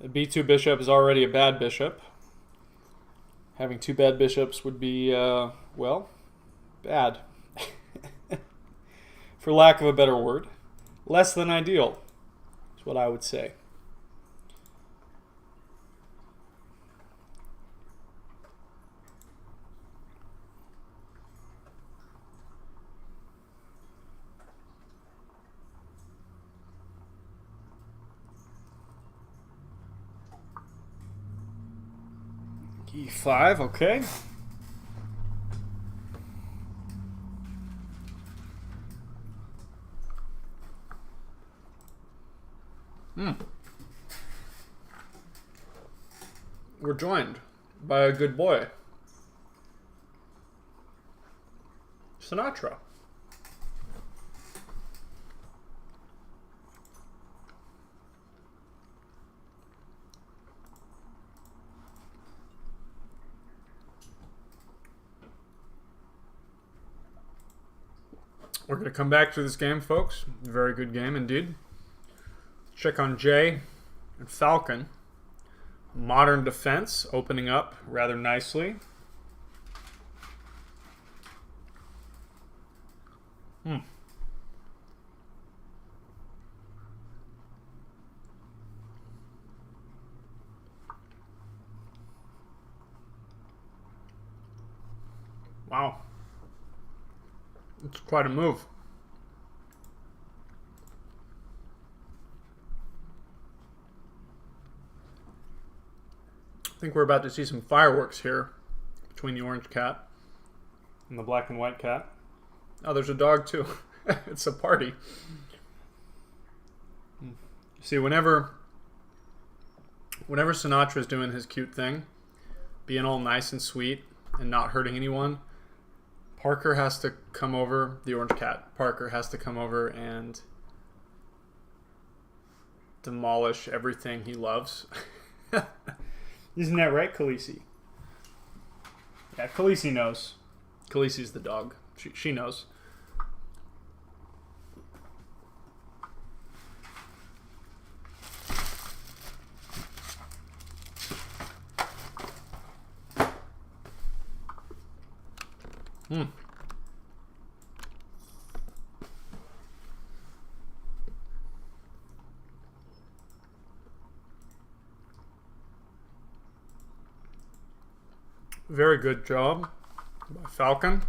b2 bishop is already a bad bishop. Having two bad bishops would be, well, bad. For lack of a better word. Less than ideal is what I would say. e5, okay. We're joined by a good boy, Sinatra. We're going to come back to this game, folks. Very good game indeed. Check on Jay and Falcon. Modern defense opening up rather nicely. Wow. It's quite a move. I think we're about to see some fireworks here between the orange cat and the black and white cat. Oh, there's a dog too. It's a party. See, whenever Sinatra's doing his cute thing, being all nice and sweet and not hurting anyone, Parker has to come over, the orange cat, Parker has to come over and demolish everything he loves. Isn't that right, Khaleesi? Yeah, Khaleesi knows. Khaleesi's the dog. She knows. Very good job by Falcon.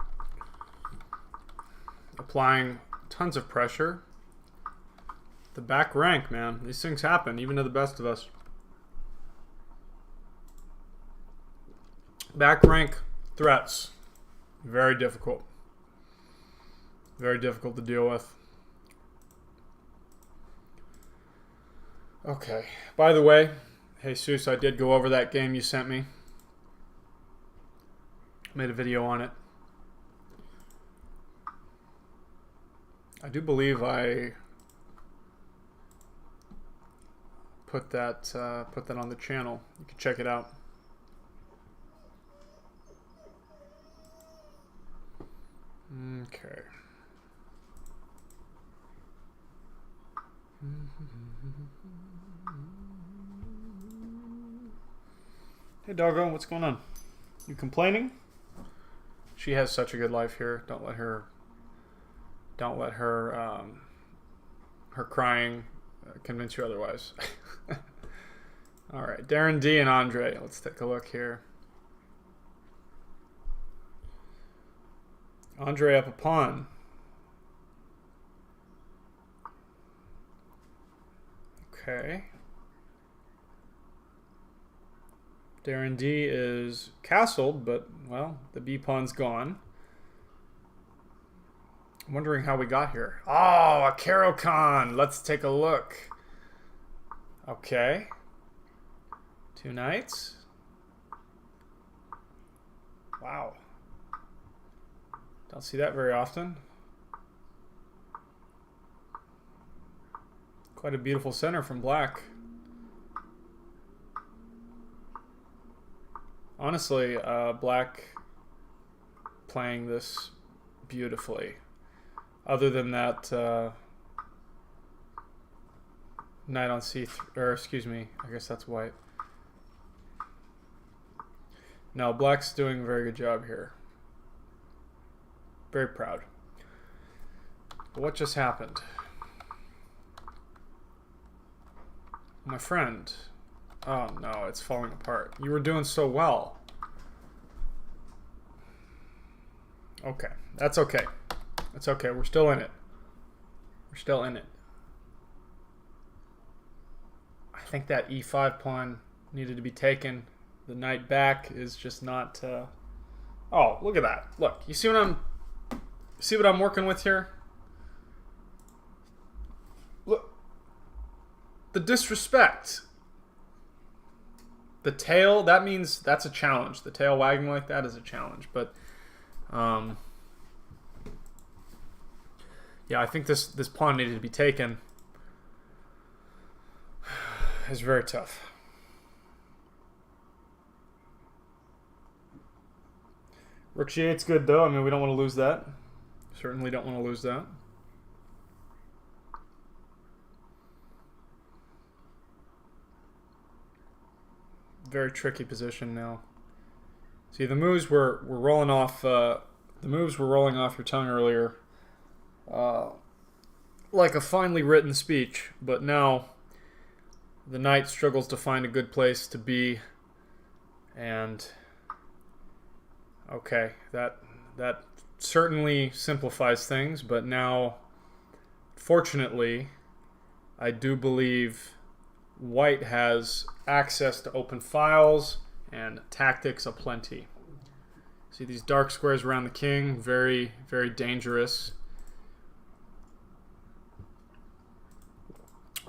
Applying tons of pressure. The back rank, man. These things happen, even to the best of us. Back rank threats. Very difficult. Very difficult to deal with. Okay. By the way, Jesus, I did go over that game you sent me. Made a video on it. I do believe I put that on the channel. You can check it out. Okay. Hey doggo, what's going on? You complaining? She has such a good life here. Don't let her her crying convince you otherwise. All right, Darren D and Andre. Let's take a look here. Andre up a pawn. Okay. Darren D is castled, but, well, the B pawn's gone. I'm wondering how we got here. Oh, a Caro-Kann. Let's take a look. Okay. 2 knights. Wow. Don't see that very often. Quite a beautiful center from black. Honestly, black playing this beautifully. Other than that knight on c3, or excuse me, I guess that's white. No, black's doing a very good job here. Very proud. But what just happened? My friend. Oh no, it's falling apart. You were doing so well. Okay, that's okay. That's okay, we're still in it. We're still in it. I think that e5 pawn needed to be taken. The knight back is just not... Oh, look at that. Look, you see what I'm working with here? Look. The disrespect. The tail, that means that's a challenge. The tail wagging like that is a challenge. But, yeah, I think this pawn needed to be taken. It's very tough. Rook g8's good, though. I mean, we don't want to lose that. Certainly don't want to lose that. Very tricky position now. See, the moves were rolling off. The moves were rolling off your tongue earlier, like a finely written speech. But now, the knight struggles to find a good place to be, and okay, that certainly simplifies things. But now, fortunately, I do believe white has access to open files and tactics aplenty. See these dark squares around the king, very, very dangerous.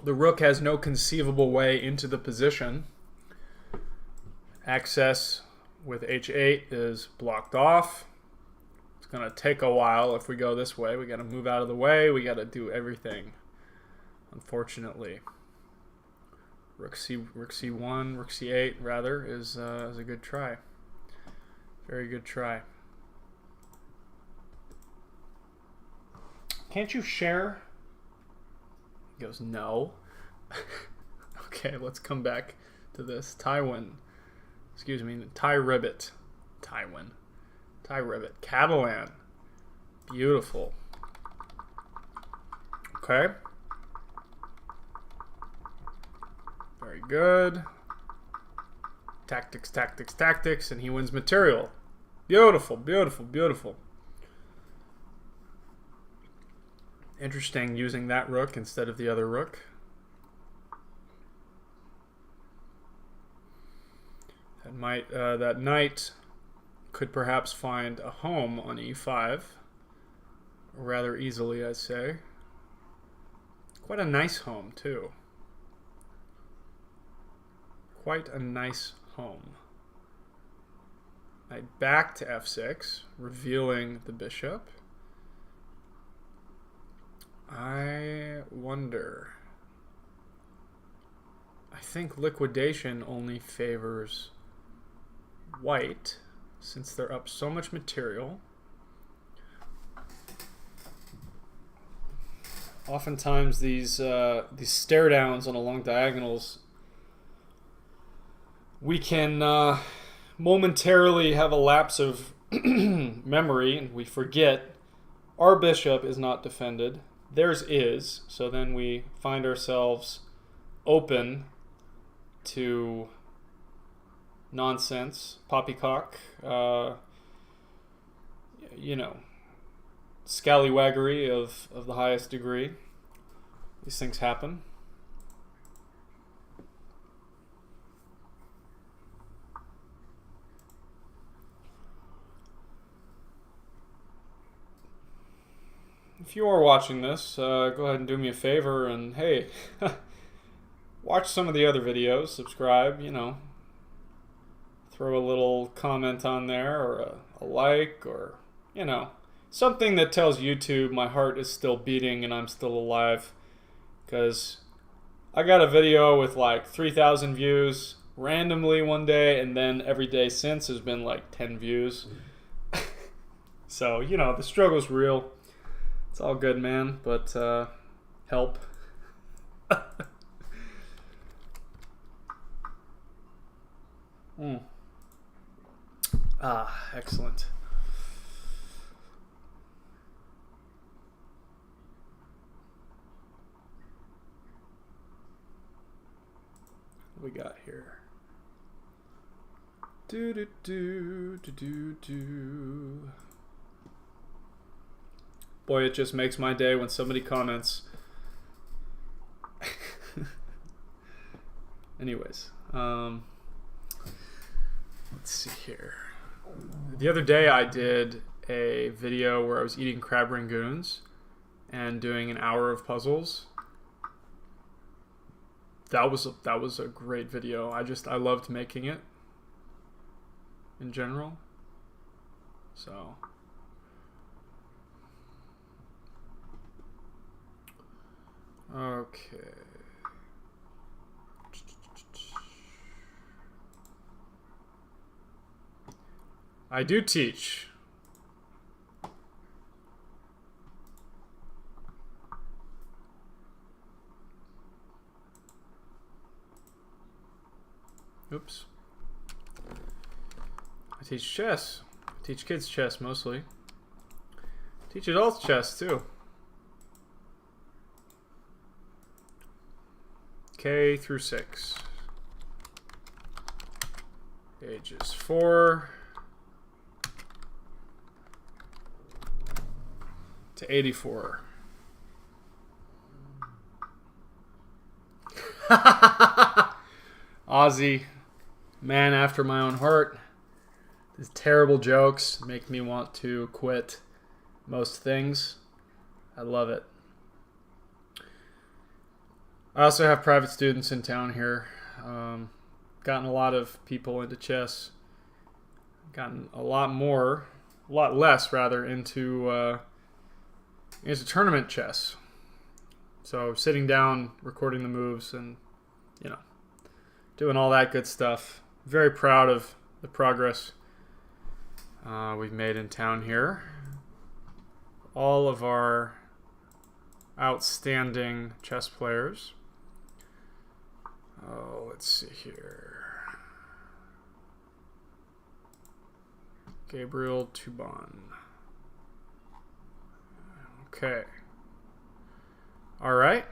The rook has no conceivable way into the position. Access with h8 is blocked off. It's going to take a while if we go this way. We got to move out of the way. We got to do everything, unfortunately. Rook C1, Rook C8 rather is a good try. Very good try. Can't you share? He goes, no. Okay, let's come back to this. Tywin. Excuse me, Ty Ribbit. Tywin. Ty Ribbit. Catalan. Beautiful. Okay. Very good. Tactics, tactics, tactics, and he wins material. Beautiful, beautiful, beautiful. Interesting using that rook instead of the other rook. That knight could perhaps find a home on e5 rather easily, I'd say. Quite a nice home too. Quite a nice home. Knight back to f6, revealing the bishop. I wonder. I think liquidation only favors white since they're up so much material. Oftentimes these stare downs on the long diagonals, we can momentarily have a lapse of memory and we forget our bishop is not defended. Theirs is, so then we find ourselves open to nonsense, poppycock, you know, scallywaggery of the highest degree. These things happen. If you are watching this, go ahead and do me a favor and, hey, watch some of the other videos, subscribe, you know, throw a little comment on there or a like or, you know, something that tells YouTube my heart is still beating and I'm still alive, because I got a video with like 3,000 views randomly one day, and then every day since has been like 10 views. So, you know, the struggle's real. It's all good, man, but help. Ah, excellent. What we got here? Do do do do do do. Boy, it just makes my day when somebody comments. Anyways, let's see here. The other day I did a video where I was eating crab rangoons and doing an hour of puzzles. That was a great video. I loved making it in general. So okay. I do teach. Oops. I teach chess. I teach kids chess mostly. I teach adults chess too. K through 6. Ages 4 to 84. Ozzy, man after my own heart. These terrible jokes make me want to quit most things. I love it. I also have private students in town here. Gotten a lot of people into chess. Gotten a lot less rather, into tournament chess. So sitting down, recording the moves, and, you know, doing all that good stuff. Very proud of the progress we've made in town here. All of our outstanding chess players. Oh, let's see here. Gabriel Tuban. Okay. All right.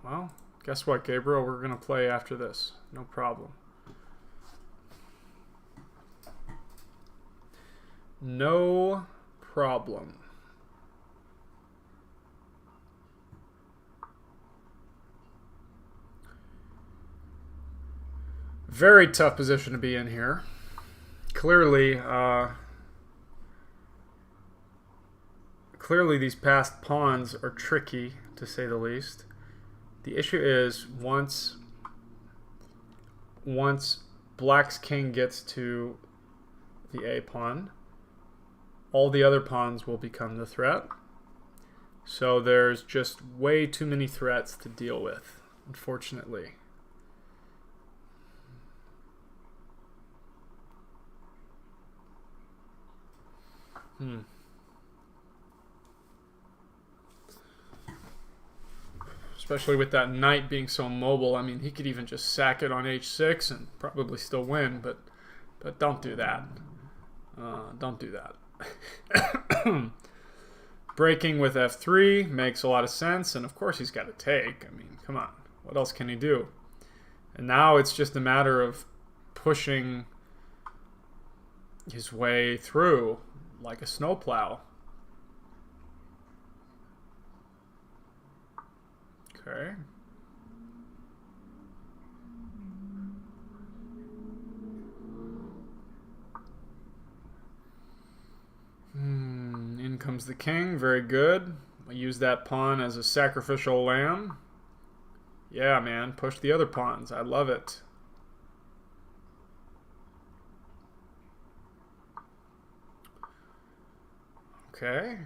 Well, guess what, Gabriel? We're going to play after this. No problem. No problem. Very tough position to be in here. Clearly, these passed pawns are tricky, to say the least. The issue is once Black's king gets to the A pawn, all the other pawns will become the threat. So there's just way too many threats to deal with, unfortunately. Especially with that knight being so mobile. I mean, he could even just sack it on h6 and probably still win, but don't do that. Don't do that. Breaking with f3 makes a lot of sense, and of course he's got to take. I mean, come on. What else can he do? And now it's just a matter of pushing his way through like a snowplow. Okay. In comes the king. Very good. I use that pawn as a sacrificial lamb. Yeah, man. Push the other pawns. I love it. Okay.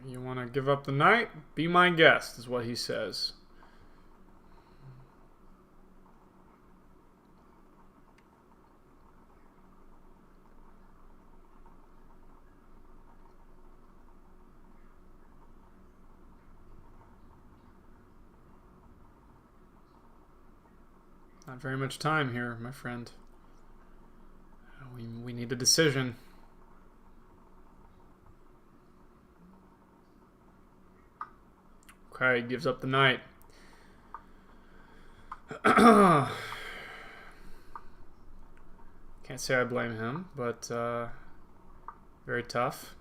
You want to give up the knight? Be my guest, is what he says. Not very much time here, my friend. We need a decision. Okay, gives up the knight. Can't say I blame him, but very tough.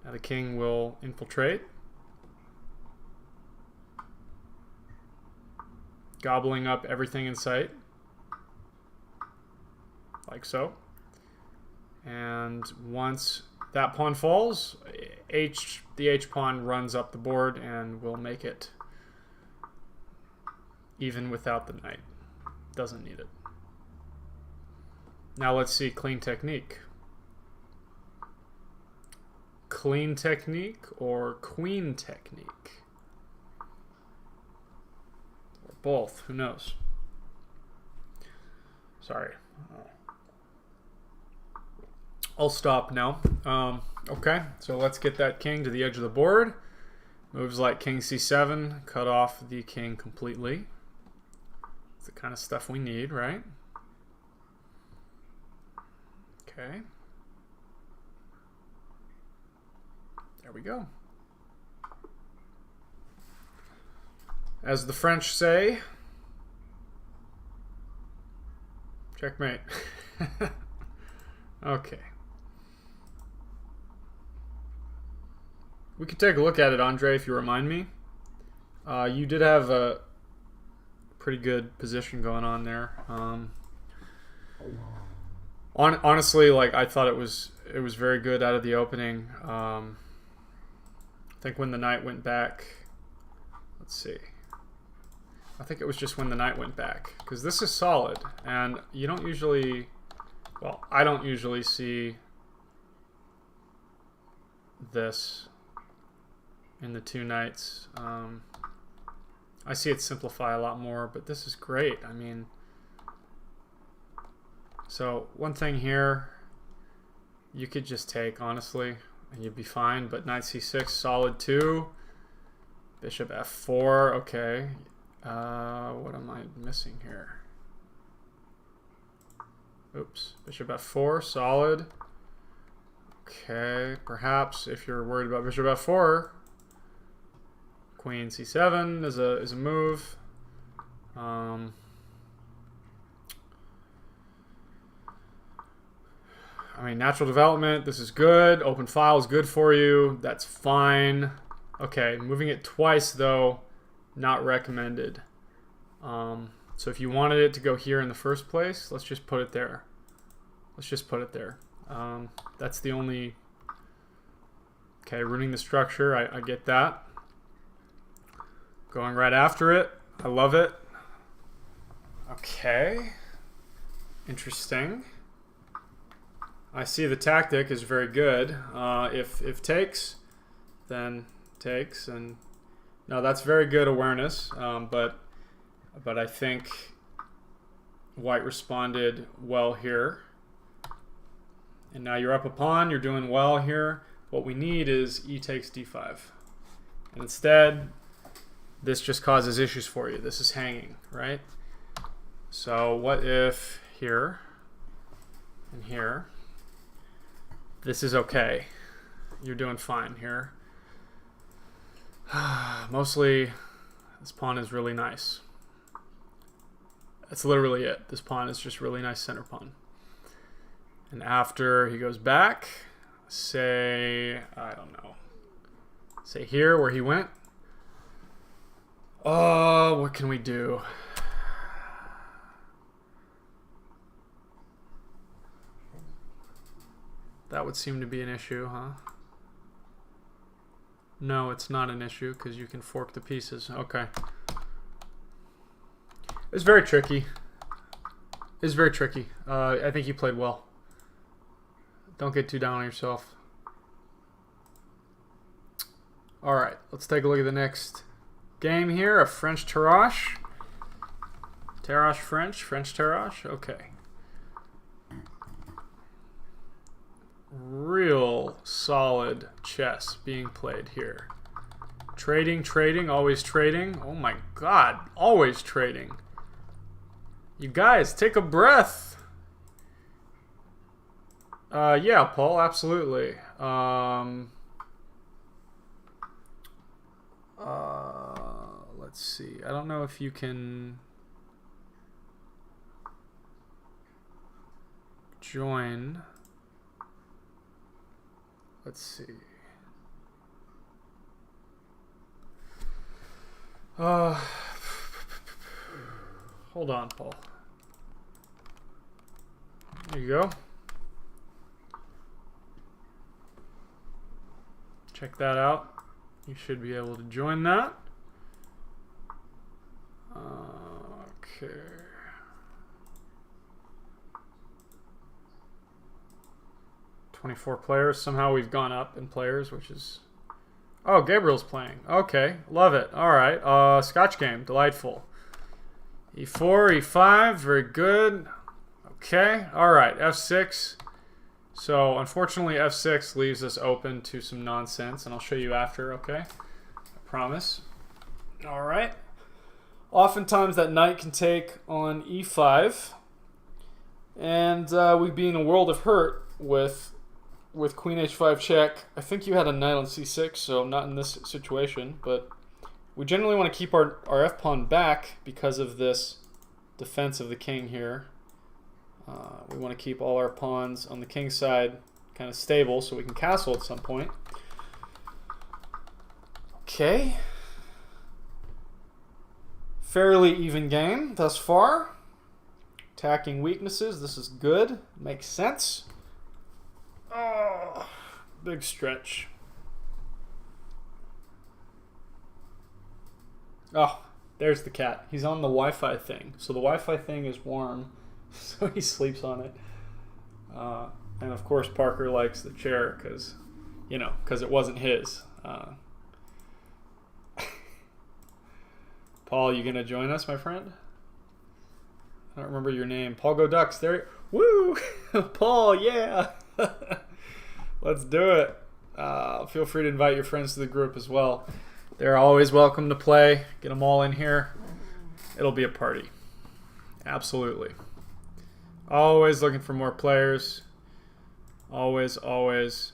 Now the king will infiltrate. Gobbling up everything in sight. Like so. And once that pawn falls, the H pawn runs up the board and will make it even without the knight. Doesn't need it. Now let's see clean technique. Clean technique or queen technique? Or both, who knows? Sorry. I'll stop now. Okay, so let's get that king to the edge of the board. Moves like king c7, cut off the king completely. It's the kind of stuff we need, right? Okay. There we go. As the French say, checkmate. Okay. We could take a look at it, Andre, if you remind me. You did have a pretty good position going on there. Honestly, like I thought it was very good out of the opening. I think when the knight went back, let's see. I think it was just when the knight went back, because this is solid, and you don't usually, well, I don't usually see this in the two knights. I see it simplify a lot more, but this is great. I mean, so one thing here, you could just take, honestly, and you'd be fine, but knight c6, solid 2. Bishop f4, okay. What am I missing here? Oops, bishop f4, solid. Okay, perhaps if you're worried about bishop f4, queen c7 is a move. I mean, natural development, this is good. Open file is good for you. That's fine. Okay, moving it twice, though, not recommended. So if you wanted it to go here in the first place, let's just put it there. Let's just put it there. That's the only... Okay, ruining the structure, I get that. Going right after it, I love it. Okay, interesting. I see the tactic is very good. If takes, then takes, and no, that's very good awareness. But I think white responded well here. And now you're up a pawn. You're doing well here. What we need is e takes d5, and instead, this just causes issues for you. This is hanging, right? So what if here and here? This is okay. You're doing fine here. Mostly, this pawn is really nice. That's literally it. This pawn is just really nice center pawn. And after he goes back, say, I don't know, say here where he went. Oh, what can we do? That would seem to be an issue, huh? No, it's not an issue because you can fork the pieces. Okay. It's very tricky. It's very tricky. I think you played well. Don't get too down on yourself. All right, let's take a look at the next game here. A French Tarrasch. Tarrasch French. French Tarrasch. Okay. Real solid chess being played here. Trading, always trading. Oh my God, always trading. You guys, take a breath. Yeah, Paul, absolutely. Let's see. I don't know if you can join. Let's see. Hold on, Paul. There you go. Check that out. You should be able to join that. Okay. "24 players. Somehow we've gone up in players, which is... Oh, Gabriel's playing. Okay, love it. All right, Scotch game, delightful. E4, E5, very good. Okay, all right, F6. So unfortunately, F6 leaves us open to some nonsense, and I'll show you after. Okay, I promise. All right. Oftentimes that knight can take on E5, and we'd be in a world of hurt with Queen H5 check. I think you had a knight on C6, so not in this situation, but we generally want to keep our F pawn back because of this defense of the king here. We want to keep all our pawns on the king side kind of stable so we can castle at some point. Okay. Fairly even game thus far. Attacking weaknesses, this is good. Makes sense. Oh, big stretch. Oh, there's the cat. He's on the Wi-Fi thing. So the Wi-Fi thing is warm, so he sleeps on it. And of course Parker likes the chair because, you know, because it wasn't his. Paul, you gonna join us, my friend? I don't remember your name. Paul Go Ducks. There. Woo! Paul, yeah. Let's do it. Feel free to invite your friends to the group as well. They're always welcome to play. Get them all in here. It'll be a party. Absolutely. Always looking for more players. Always, always.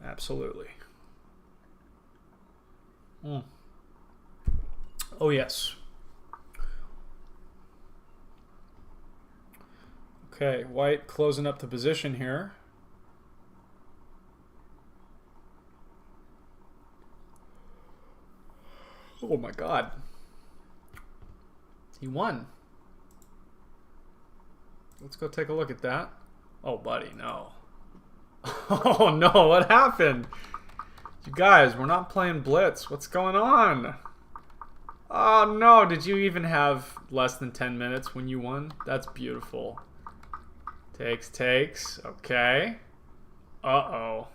Absolutely. Oh, yes. Okay, white closing up the position here. Oh my god. He won. Let's go take a look at that. Oh, buddy, no. Oh, no, what happened? You guys, we're not playing Blitz. What's going on? Oh, no. Did you even have less than 10 minutes when you won? That's beautiful. Takes. Okay. Uh-oh.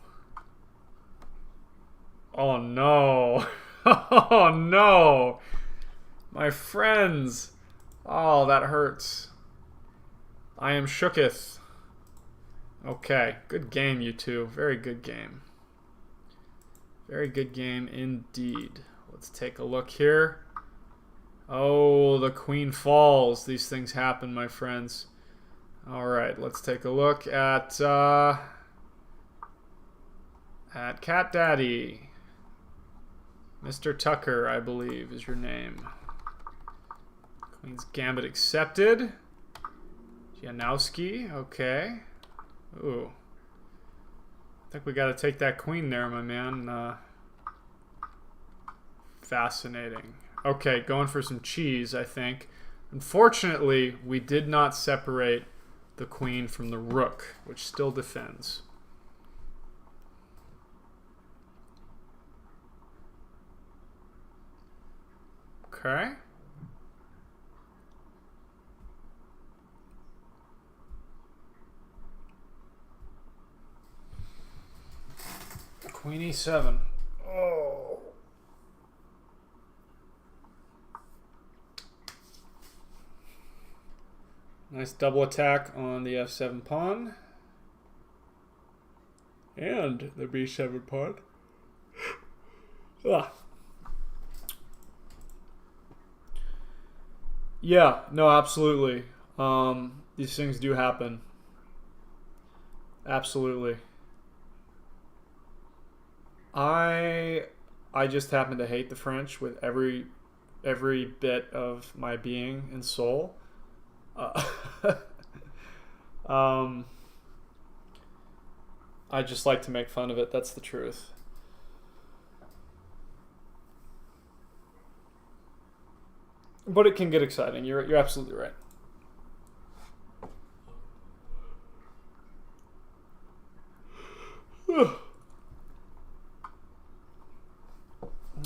Oh, no. Oh, no. My friends. Oh, that hurts. I am shooketh. Okay. Good game, you two. Very good game. Very good game indeed. Let's take a look here. Oh, the queen falls. These things happen, my friends. All right, let's take a look at Cat Daddy. Mr. Tucker, I believe, is your name. Queen's Gambit accepted. Janowski, okay. Ooh. I think we got to take that queen there, my man. Fascinating. Okay, going for some cheese, I think. Unfortunately, we did not separate the queen from the rook, which still defends. Okay. Queen e7. Oh. Nice double attack on the f7 pawn. And the b7 pawn. Ugh. Yeah, no, absolutely. These things do happen. Absolutely. I just happen to hate the French with every bit of my being and soul. I just like to make fun of it. That's the truth. But it can get exciting. You're absolutely right.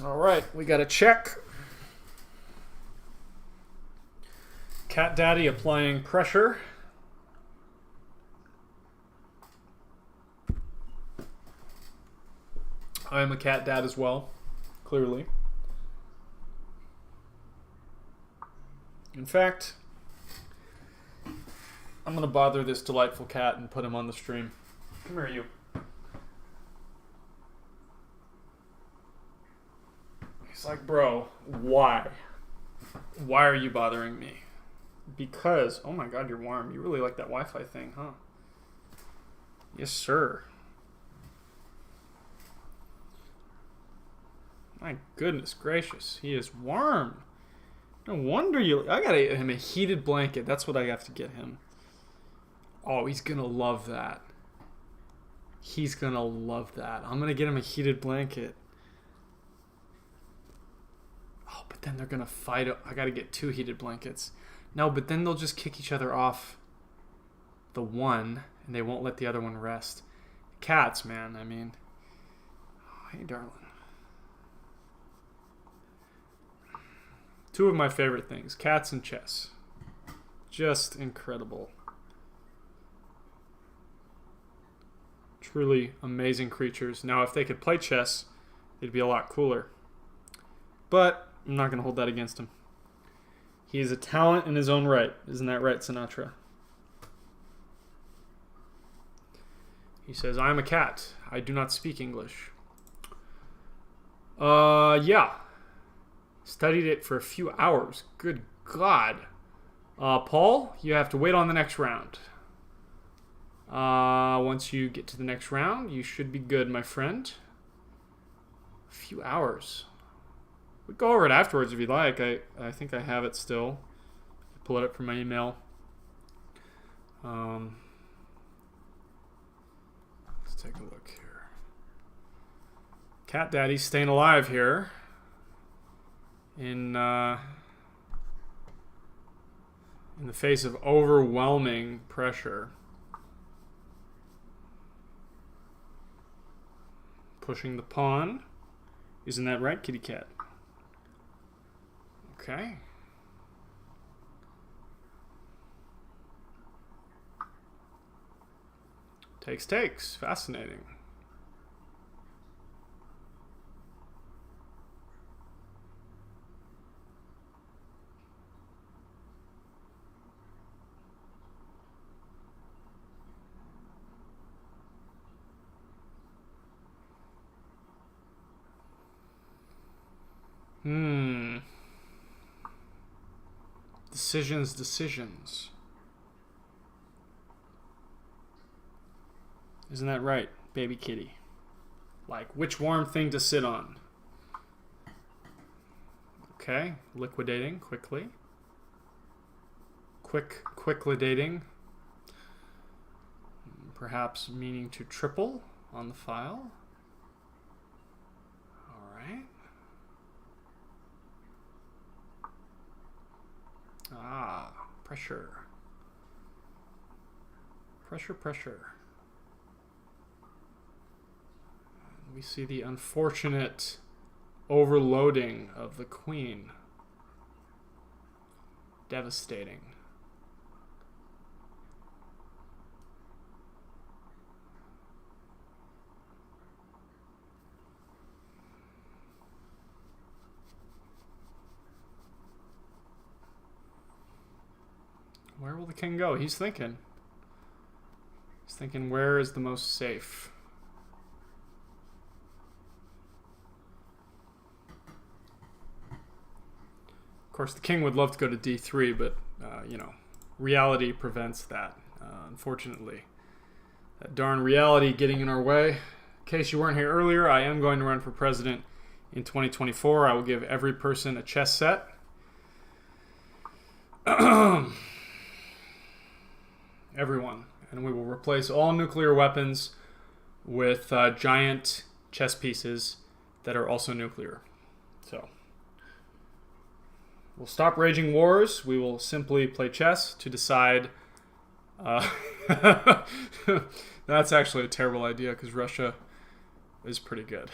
All right, we got a check. Cat Daddy applying pressure. I am a cat dad as well, clearly. In fact, I'm going to bother this delightful cat and put him on the stream. Come here, you. He's like, bro, why? Why are you bothering me? Because, oh my god, you're warm. You really like that Wi-Fi thing, huh? Yes, sir. My goodness gracious, he is warm. No wonder you... I gotta get him a heated blanket. That's what I have to get him. Oh, he's gonna love that. He's gonna love that. I'm gonna get him a heated blanket. Oh, but then they're gonna fight. I gotta get 2 heated blankets. No, but then they'll just kick each other off the one, and they won't let the other one rest. Cats, man, I mean. Oh, hey, darling. 2 of my favorite things, cats and chess. Just incredible. Truly amazing creatures. Now, if they could play chess, it'd be a lot cooler. But I'm not going to hold that against him. He is a talent in his own right. Isn't that right, Sinatra? He says, I am a cat. I do not speak English. Yeah. Studied it for a few hours. Good God. Paul, you have to wait on the next round. Once you get to the next round, you should be good, my friend. A few hours. We go over it afterwards if you'd like. I think I have it still. Pull it up from my email. Let's take a look here. Cat Daddy's staying alive here. In the face of overwhelming pressure. Pushing the pawn. Isn't that right, kitty cat? Okay. Takes. Fascinating. Decisions. Isn't that right, baby kitty? Like, which warm thing to sit on? Okay, liquidating quickly. Quick-lidating. Perhaps meaning to triple on the file. All right. Pressure. We see the unfortunate overloading of the queen. Devastating. Where will the king go? He's thinking. Where is the most safe? Of course, the king would love to go to d3, but, reality prevents that, unfortunately. That darn reality getting in our way. In case you weren't here earlier, I am going to run for president in 2024. I will give every person a chess set. Everyone. And we will replace all nuclear weapons with giant chess pieces that are also nuclear. So, we'll stop raging wars. We will simply play chess to decide. That's actually a terrible idea because Russia is pretty good.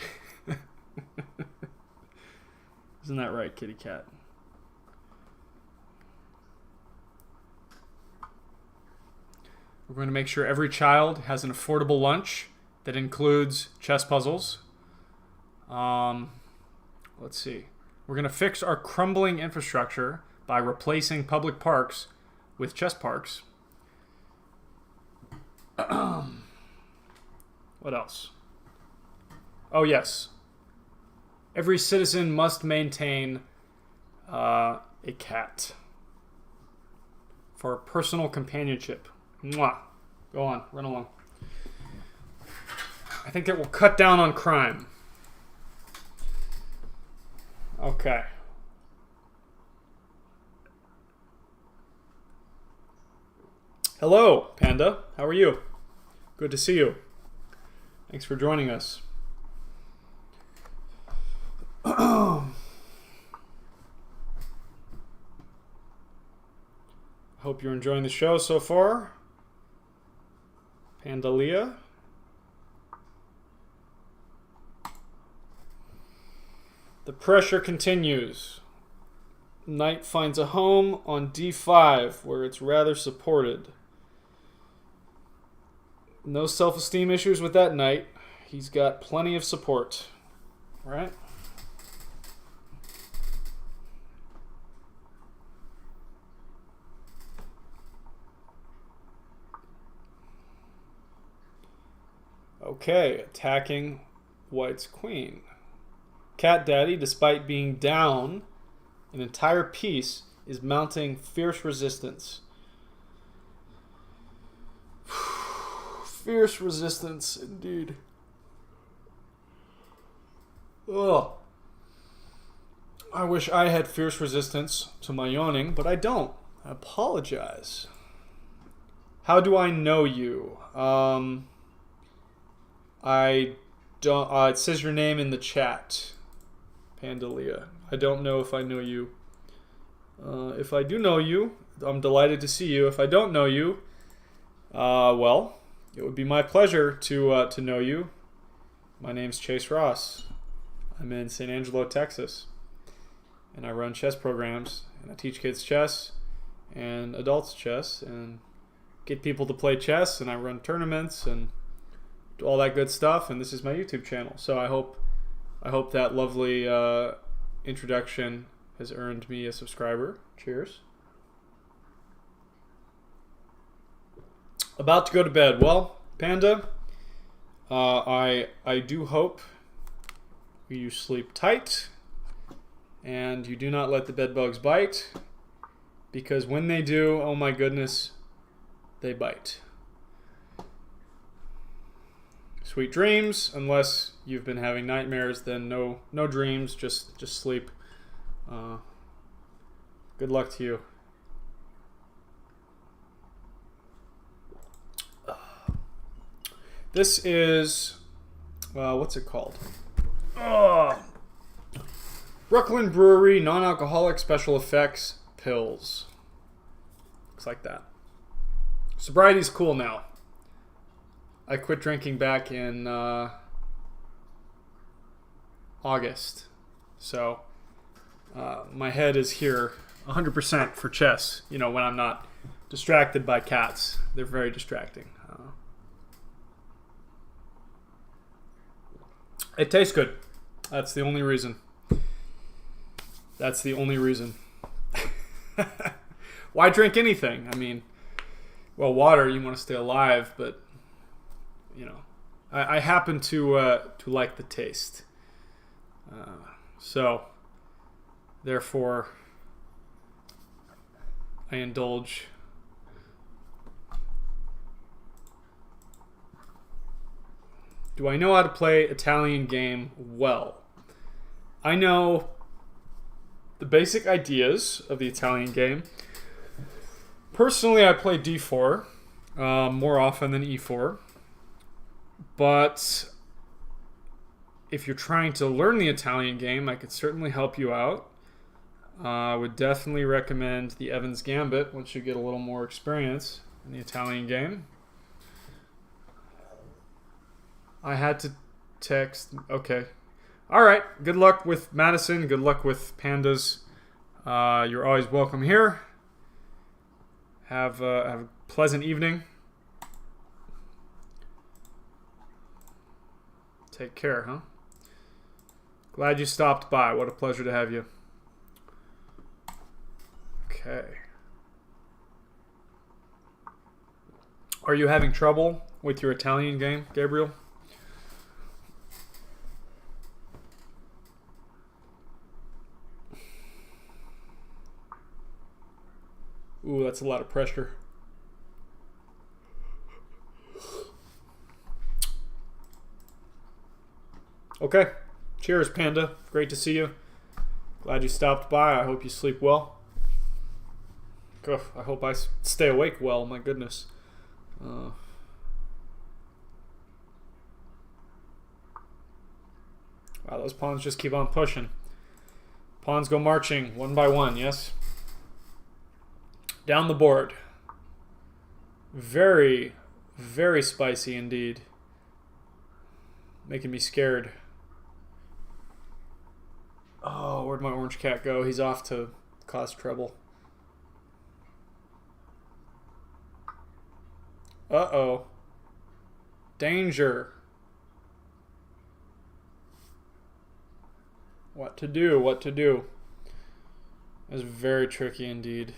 Isn't that right, kitty cat? We're going to make sure every child has an affordable lunch that includes chess puzzles. Let's see. We're going to fix our crumbling infrastructure by replacing public parks with chess parks. What else? Oh, yes. Every citizen must maintain a cat for personal companionship. Mwah. Go on, run along. I think it will cut down on crime. Okay. Hello, Panda. How are you? Good to see you. Thanks for joining us. Hope you're enjoying the show so far. Pandalia. The pressure continues. Knight finds a home on d5 where it's rather supported. No self-esteem issues with that knight. He's got plenty of support. Right? Okay, attacking white's queen. Cat Daddy, despite being down an entire piece, is mounting fierce resistance. Fierce resistance, indeed. Ugh. I wish I had fierce resistance to my yawning, but I don't. I apologize. How do I know you? I don't. It says your name in the chat, Pandalia. I don't know if I know you. If I do know you, I'm delighted to see you. If I don't know you, well, it would be my pleasure to know you. My name's Chase Ross. I'm in San Angelo, Texas, and I run chess programs, and I teach kids chess and adults chess, and get people to play chess, and I run tournaments and do all that good stuff. And this is my YouTube channel. So I hope that lovely introduction has earned me a subscriber. Cheers. About to go to bed. Well, Panda, I do hope you sleep tight and you do not let the bed bugs bite, because when they do, oh my goodness, they bite. Sweet dreams. Unless you've been having nightmares, then no dreams, just sleep. Good luck to you. This is, what's it called? Brooklyn Brewery non-alcoholic special effects pills. Looks like that. Sobriety's cool now. I quit drinking back in August. So my head is here 100% for chess. You know, when I'm not distracted by cats. They're very distracting. It tastes good. That's the only reason. That's the only reason. Why drink anything? I mean, well, water, you want to stay alive, but, you know, I happen to like the taste. So, therefore, I indulge. Do I know how to play Italian game well? I know the basic ideas of the Italian game. Personally, I play d4 more often than e4. But if you're trying to learn the Italian game, I could certainly help you out. I would definitely recommend the Evans Gambit once you get a little more experience in the Italian game. I had to text. Okay. All right. Good luck with Madison. Good luck with Pandas. You're always welcome here. Have a pleasant evening. Take care, huh? Glad you stopped by. What a pleasure to have you. Okay. Are you having trouble with your Italian game, Gabriel? Ooh, that's a lot of pressure. Okay. Cheers, Panda. Great to see you. Glad you stopped by. I hope you sleep well. I hope I stay awake well. My goodness. Wow, those pawns just keep on pushing. Pawns go marching one by one, yes? Down the board. Very, very spicy indeed. Making me scared. Oh, where'd my orange cat go? He's off to cause trouble. Uh-oh. Danger. What to do? What to do? That's very tricky indeed.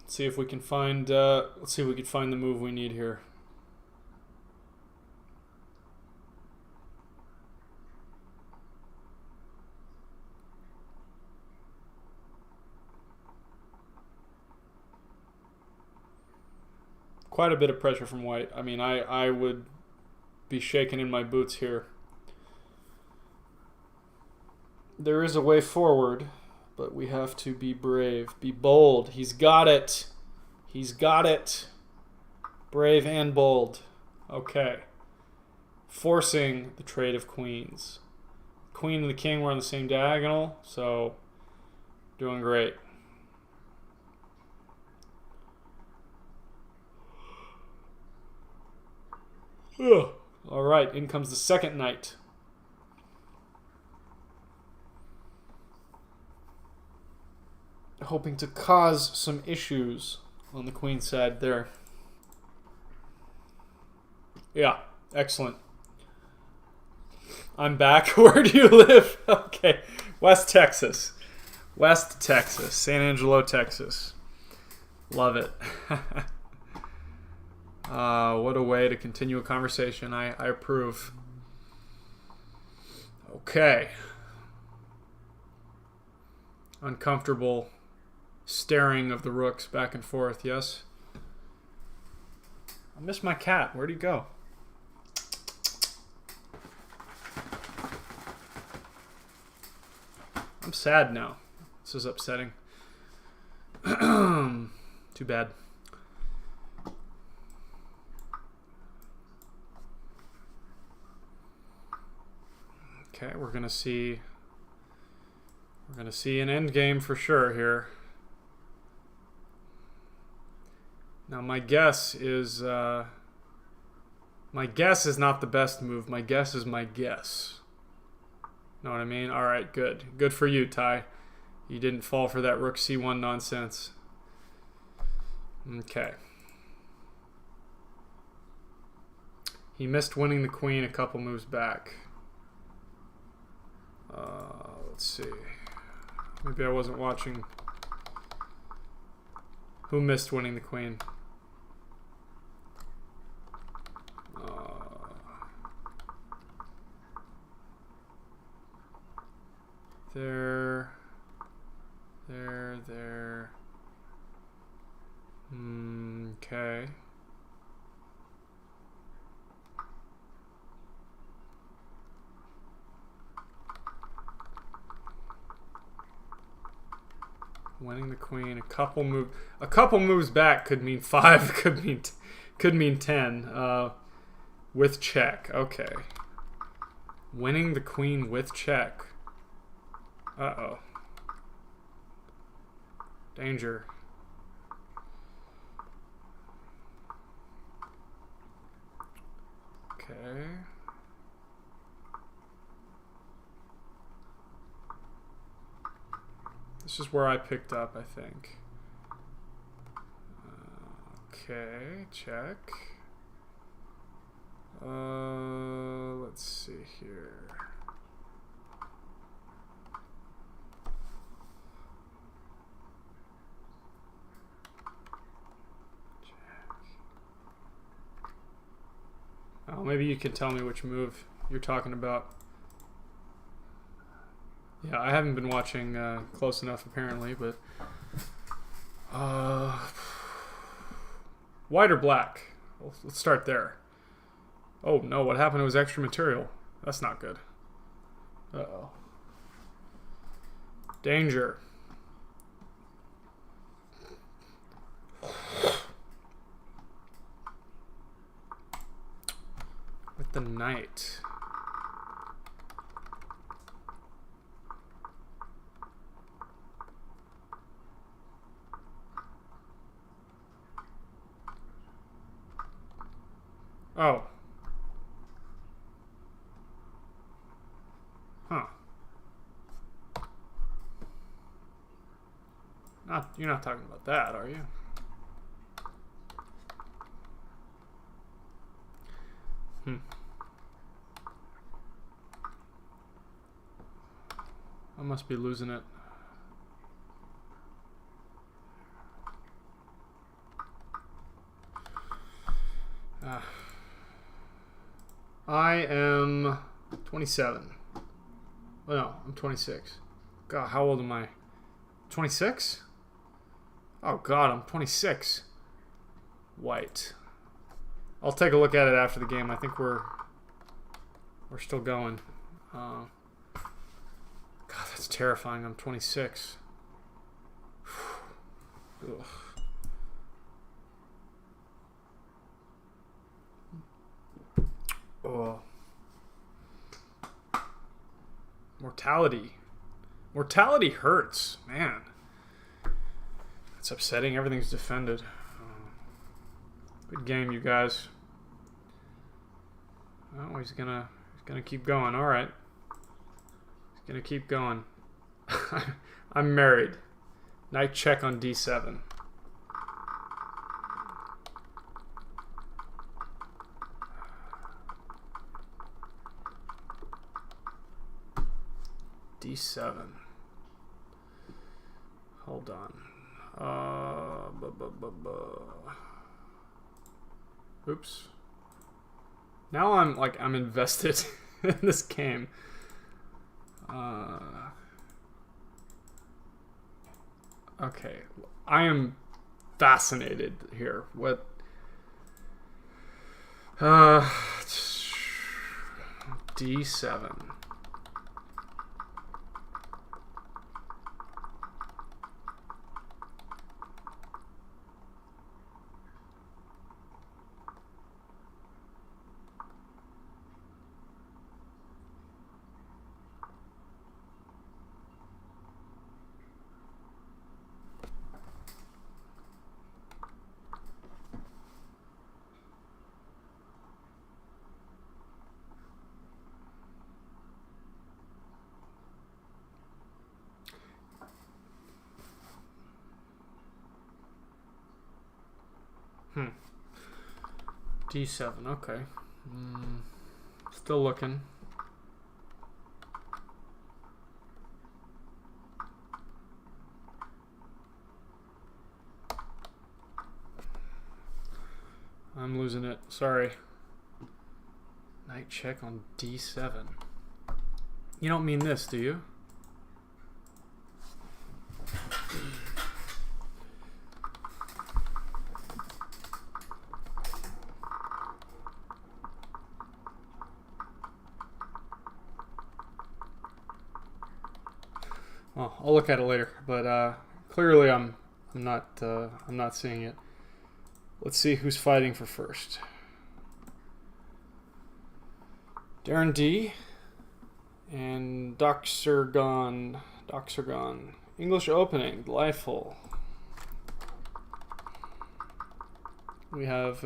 See if we can find. Let's see if we can find the move we need here. Quite a bit of pressure from white. I mean, I would be shaking in my boots here. There is a way forward, but we have to be brave. Be bold. He's got it. He's got it. Brave and bold. Okay. Forcing the trade of queens. Queen and the king were on the same diagonal, so doing great. Ugh. All right, in comes the second knight. Hoping to cause some issues on the queen side there. Yeah, excellent. I'm back. Where do you live? Okay, West Texas. West Texas, San Angelo, Texas. Love it. What a way to continue a conversation. I approve. Okay. Uncomfortable staring of the rooks back and forth, yes? I miss my cat. Where'd he go? I'm sad now. This is upsetting. Too bad. Okay, we're gonna see an end game for sure here. Now my guess is not the best move. My guess is my guess. Know what I mean? All right, good. Good for you, Ty. You didn't fall for that rook c1 nonsense. Okay. He missed winning the queen a couple moves back. Let's see. Maybe I wasn't watching. Who missed winning the queen? There. Okay. Winning the queen, a couple moves back could mean 5, could mean 10. With check, okay. Winning the queen with check. Uh-oh. Danger. Okay. This is where I picked up, I think. Okay, check. Let's see here. Oh, maybe you can tell me which move you're talking about. Yeah, I haven't been watching close enough apparently, but white or black? Well, let's start there. Oh no, what happened to his extra material? That's not good. Uh-oh. Danger. With the knight. Oh. Huh. You're not talking about that, are you? I must be losing it. I am 27. Oh, no, I'm 26. God, how old am I? 26? Oh, God, I'm 26. White. I'll take a look at it after the game. I think we're still going. God, that's terrifying. I'm 26. Ugh. Oh. Mortality. Mortality hurts, man. It's upsetting. Everything's defended. Good game, you guys. Oh, he's gonna keep going. All right. He's gonna keep going. I'm married. Knight check on d7. d7. Hold on. Oops. Now I'm invested in this game. Okay, I am fascinated here. What? d7. d7, okay. Still looking. I'm losing it. Sorry. Knight check on d7. You don't mean this, do you? Well, I'll look at it later, but clearly I'm not seeing it. Let's see who's fighting for first. Darren D and Doxergon. English opening, delightful. We have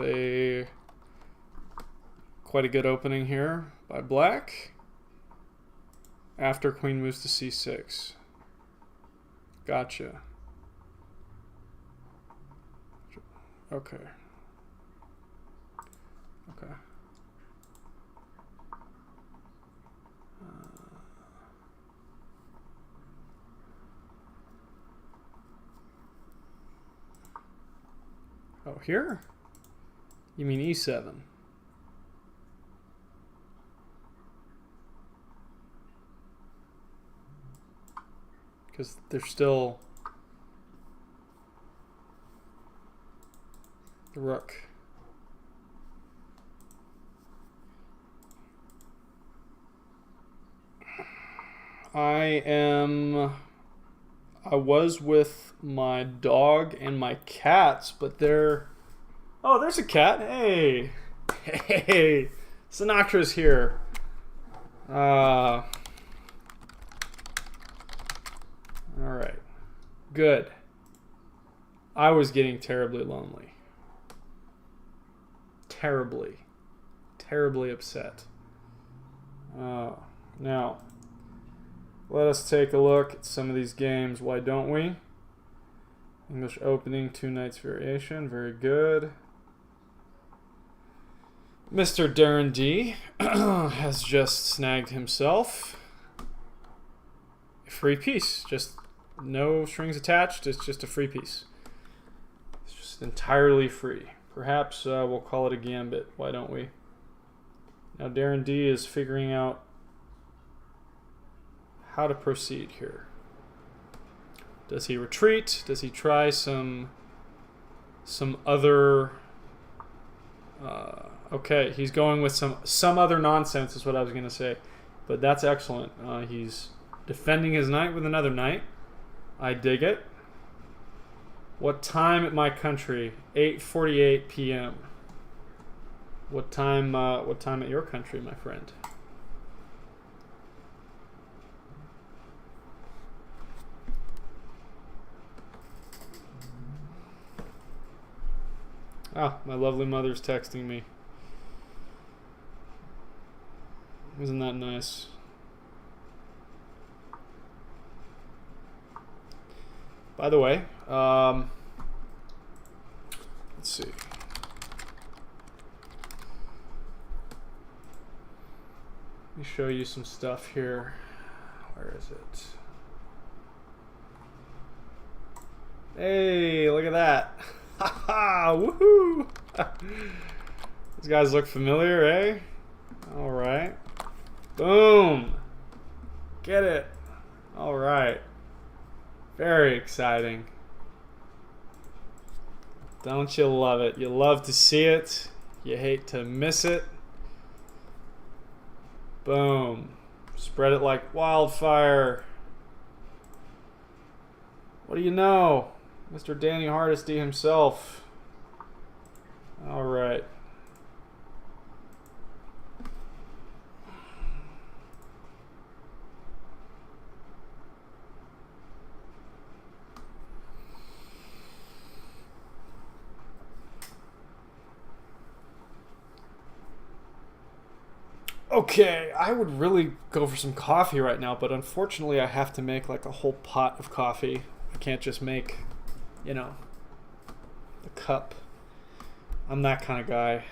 quite a good opening here by black. After queen moves to c6. Gotcha. Okay. Okay. Oh, here? You mean e7? Because there's still the rook. I was with my dog and my cats, but oh, there's a cat. Hey. Hey. Sinatra's here. All right. Good. I was getting terribly lonely. Terribly upset. Now, let us take a look at some of these games. Why don't we? English opening, 2 knights variation. Very good. Mr. Darren D has just snagged himself a free piece. Just no strings attached. It's just a free piece. It's just entirely free. Perhaps we'll call it a gambit. Why don't we? Now Darren D is figuring out how to proceed here. Does he retreat? Does he try some other... okay, he's going with some other nonsense is what I was going to say. But that's excellent. He's defending his knight with another knight. I dig it. What time at my country? 8:48 p.m. What time at your country, my friend? Ah, my lovely mother's texting me. Isn't that nice? By the way, let's see. Let me show you some stuff here. Where is it? Hey, look at that. Haha, woohoo! These guys look familiar, eh? All right. Boom! Get it. All right. Very exciting. Don't you love it? You love to see it. You hate to miss it. Boom. Spread it like wildfire. What do you know? Mr. Danny Hardesty himself. All right. Okay, I would really go for some coffee right now, but unfortunately I have to make like a whole pot of coffee. I can't just make, you know, a cup. I'm that kind of guy.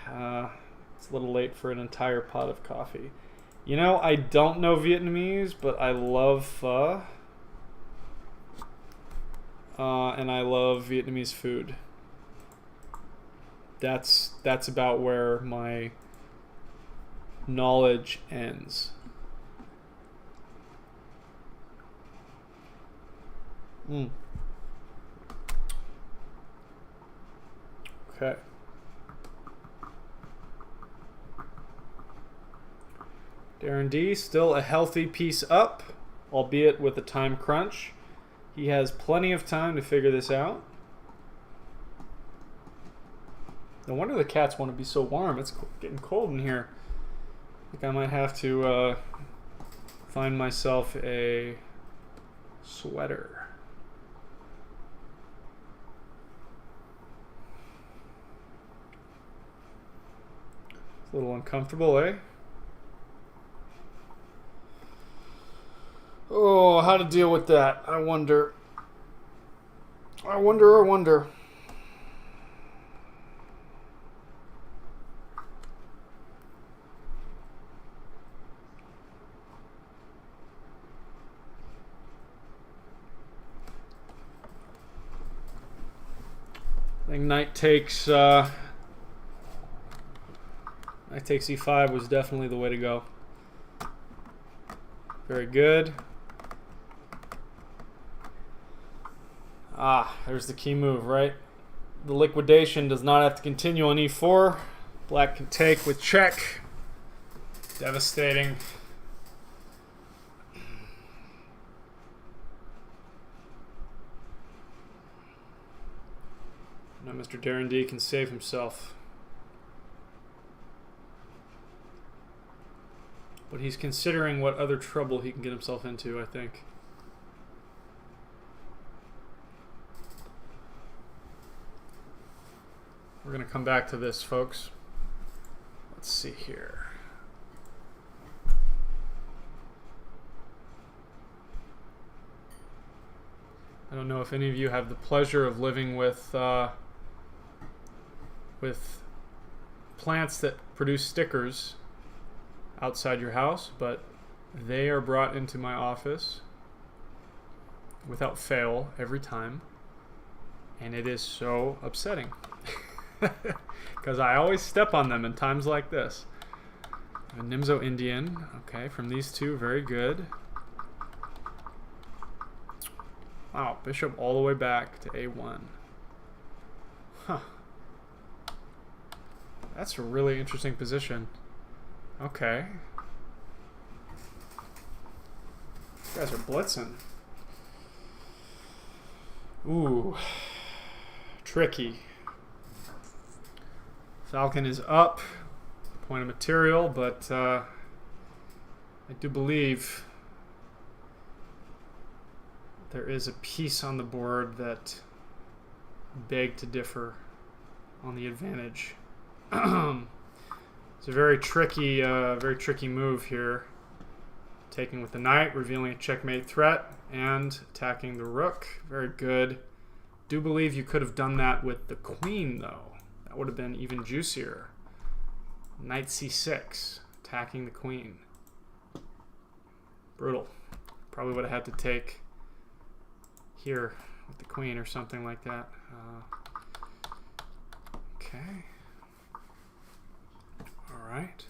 It's a little late for an entire pot of coffee. You know, I don't know Vietnamese, but I love pho. And I love Vietnamese food. That's about where my knowledge ends. Okay. Darren D, still a healthy piece up, albeit with a time crunch. He has plenty of time to figure this out. No wonder the cats want to be so warm. It's getting cold in here. I think I might have to find myself a sweater. It's a little uncomfortable, eh? Oh, how to deal with that? I wonder. I wonder. I think knight takes e5 was definitely the way to go. Very good. Ah, there's the key move, right? The liquidation does not have to continue on e4. Black can take with check. Devastating. Now Mr. Darren D can save himself. But he's considering what other trouble he can get himself into, I think. We're going to come back to this, folks. Let's see here. I don't know if any of you have the pleasure of living with plants that produce stickers outside your house, but they are brought into my office without fail every time, and it is so upsetting. Because I always step on them in times like this. A Nimzo Indian. Okay, from these two, very good. Wow, bishop all the way back to a1. Huh. That's a really interesting position. Okay. You guys are blitzing. Ooh. Tricky. Falcon is up. Point of material, but I do believe there is a piece on the board that beg to differ on the advantage. It's a very tricky move here. Taking with the knight, revealing a checkmate threat, and attacking the rook. Very good. Do believe you could have done that with the queen, though. That would have been even juicier. Knight c6, attacking the queen. Brutal. Probably would have had to take here with the queen or something like that. Okay. All right.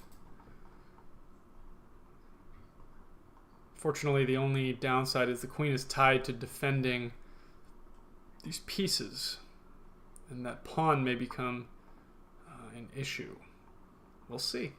Fortunately, the only downside is the queen is tied to defending these pieces, and that pawn may become an issue. We'll see.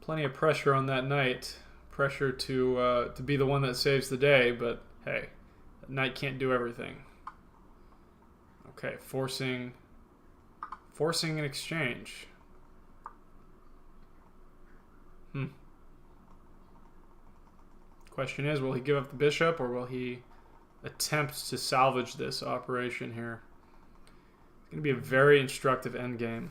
Plenty of pressure on that knight. Pressure to be the one that saves the day, but hey, that knight can't do everything. Okay, forcing an exchange. Question is, will he give up the bishop, or will he attempt to salvage this operation here? It's going to be a very instructive endgame.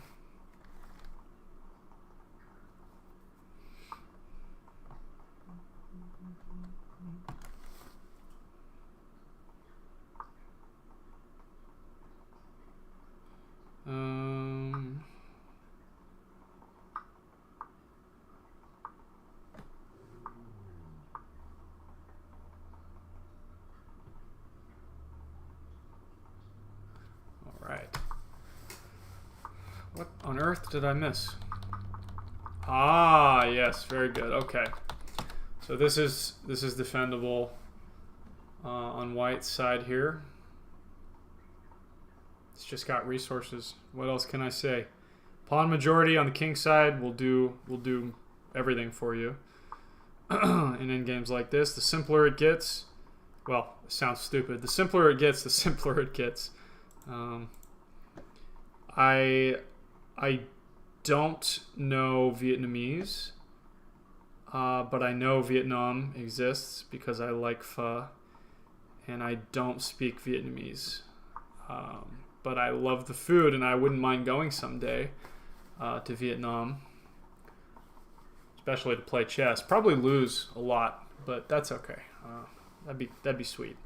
What on earth did I miss? Ah, yes, very good. Okay, so this is defendable on white's side here. It's just got resources. What else can I say? Pawn majority on the king side will do everything for you. In endgames like this, the simpler it gets. Well, it sounds stupid. The simpler it gets, the simpler it gets. I don't know Vietnamese, but I know Vietnam exists because I like pho, and I don't speak Vietnamese. But I love the food, and I wouldn't mind going someday to Vietnam, especially to play chess. Probably lose a lot, but that's okay. That'd be sweet.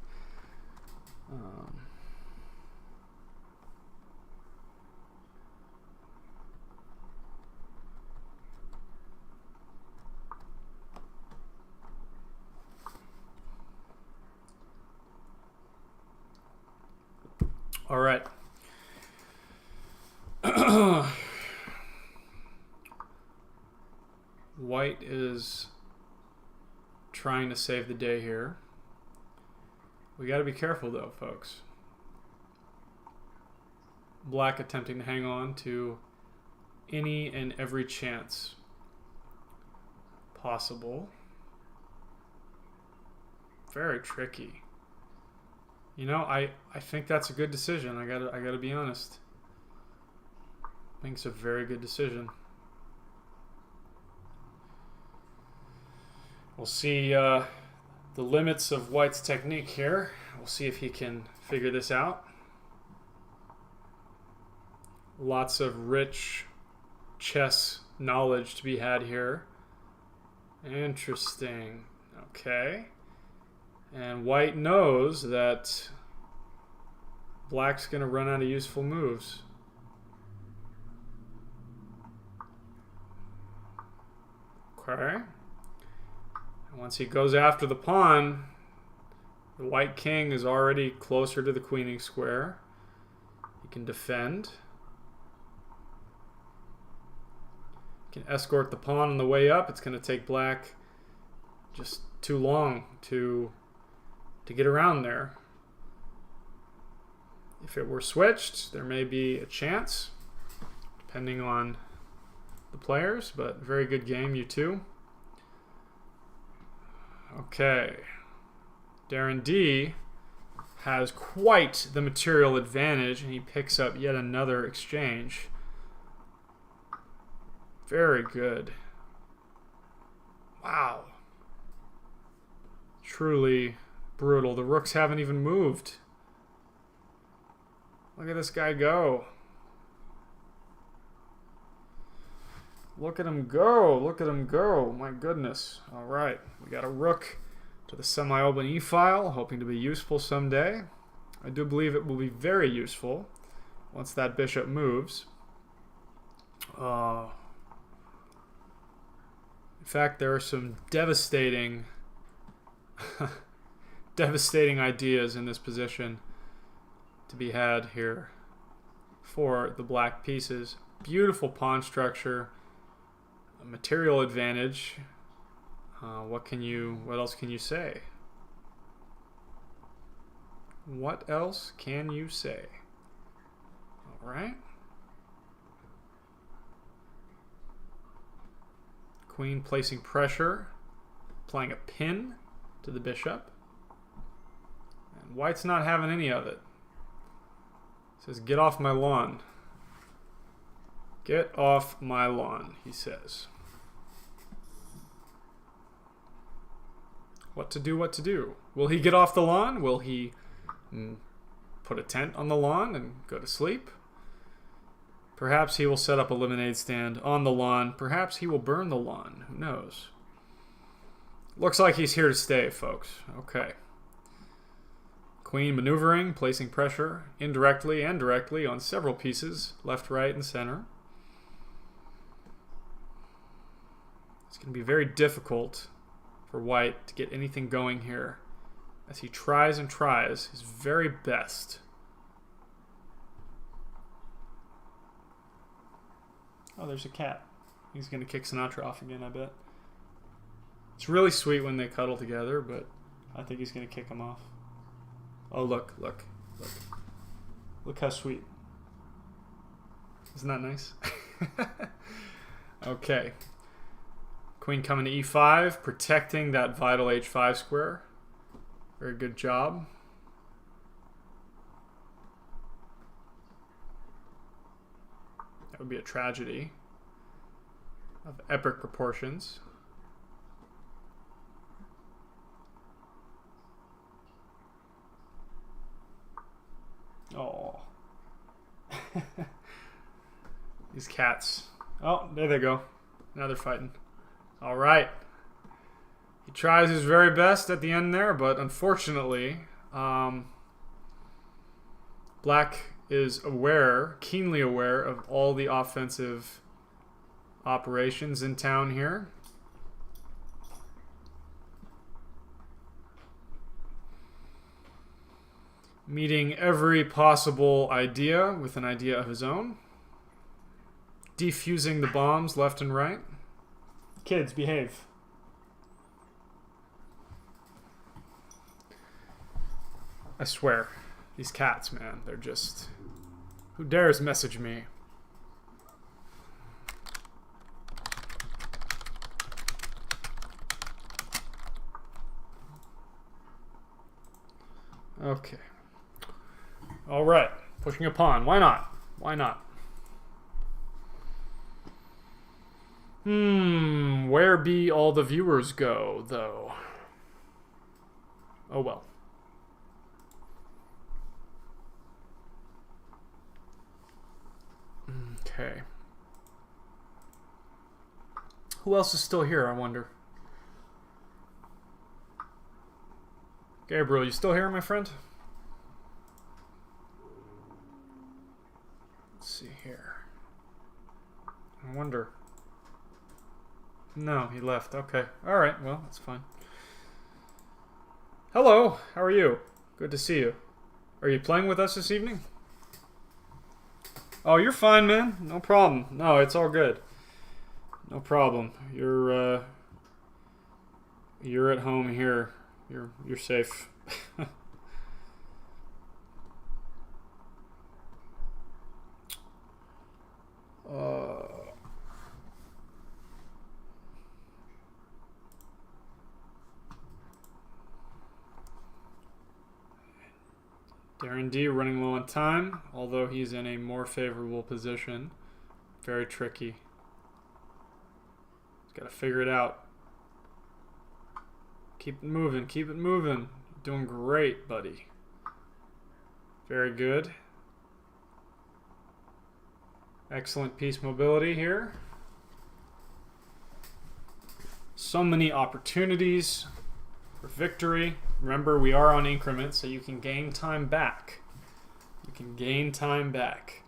All right. White is trying to save the day here. We got to be careful, though, folks. Black attempting to hang on to any and every chance possible. Very tricky. You know, I think that's a good decision. I gotta be honest. I think it's a very good decision. We'll see the limits of White's technique here. We'll see if he can figure this out. Lots of rich chess knowledge to be had here. Interesting. Okay. And White knows that Black's going to run out of useful moves. Okay. And once he goes after the pawn, the white king is already closer to the queening square. He can defend. He can escort the pawn on the way up. It's going to take black just too long to get around there. If it were switched, there may be a chance, depending on the players, but very good game, you two. Okay. Darren D has quite the material advantage, and he picks up yet another exchange. Very good. Wow. Truly brutal. The rooks haven't even moved. Look at this guy go. Look at him go. Look at him go. My goodness. All right. We got a rook to the semi-open e-file, hoping to be useful someday. I do believe it will be very useful once that bishop moves. In fact, there are some devastating devastating ideas in this position to be had here for the black pieces. Beautiful pawn structure, a material advantage. What else can you say? What else can you say? All right. Queen placing pressure, applying a pin to the bishop. And white's not having any of it. Says, get off my lawn. Get off my lawn, he says. What to do, what to do? Will he get off the lawn? Will he put a tent on the lawn and go to sleep? Perhaps he will set up a lemonade stand on the lawn. Perhaps he will burn the lawn. Who knows? Looks like he's here to stay, folks. Okay. Queen maneuvering, placing pressure indirectly and directly on several pieces, left, right, and center. It's going to be very difficult for white to get anything going here as he tries and tries his very best. Oh, there's a cat. He's going to kick Sinatra off again, I bet. It's really sweet when they cuddle together, but I think he's going to kick him off. Oh, look, look, look. Look how sweet. Isn't that nice? Okay. Queen coming to e5, protecting that vital h5 square. Very good job. That would be a tragedy of epic proportions. Oh. These cats. Oh, there they go. Now they're fighting. All right. He tries his very best at the end there, but unfortunately, black is aware, keenly aware of all the offensive operations in town here. Meeting every possible idea with an idea of his own. Defusing the bombs left and right. Kids, behave. I swear, these cats, man, they're just... Who dares message me? Okay. All right. Pushing a pawn. Why not? Why not? Where be all the viewers go, though? Oh well. Okay. Who else is still here, I wonder? Gabriel, you still here, my friend? Let's see here. I wonder. No, he left. Okay. All right. Well, that's fine. Hello. How are you? Good to see you. Are you playing with us this evening? Oh, you're fine, man. No problem. No, it's all good. No problem. You're at home here. You're safe. Darren D running low on time, although he's in a more favorable position. Very tricky. He's got to figure it out. Keep it moving. Keep it moving. You're doing great, buddy. Very good. Excellent piece mobility here. So many opportunities for victory. Remember, we are on increments, so you can gain time back. You can gain time back.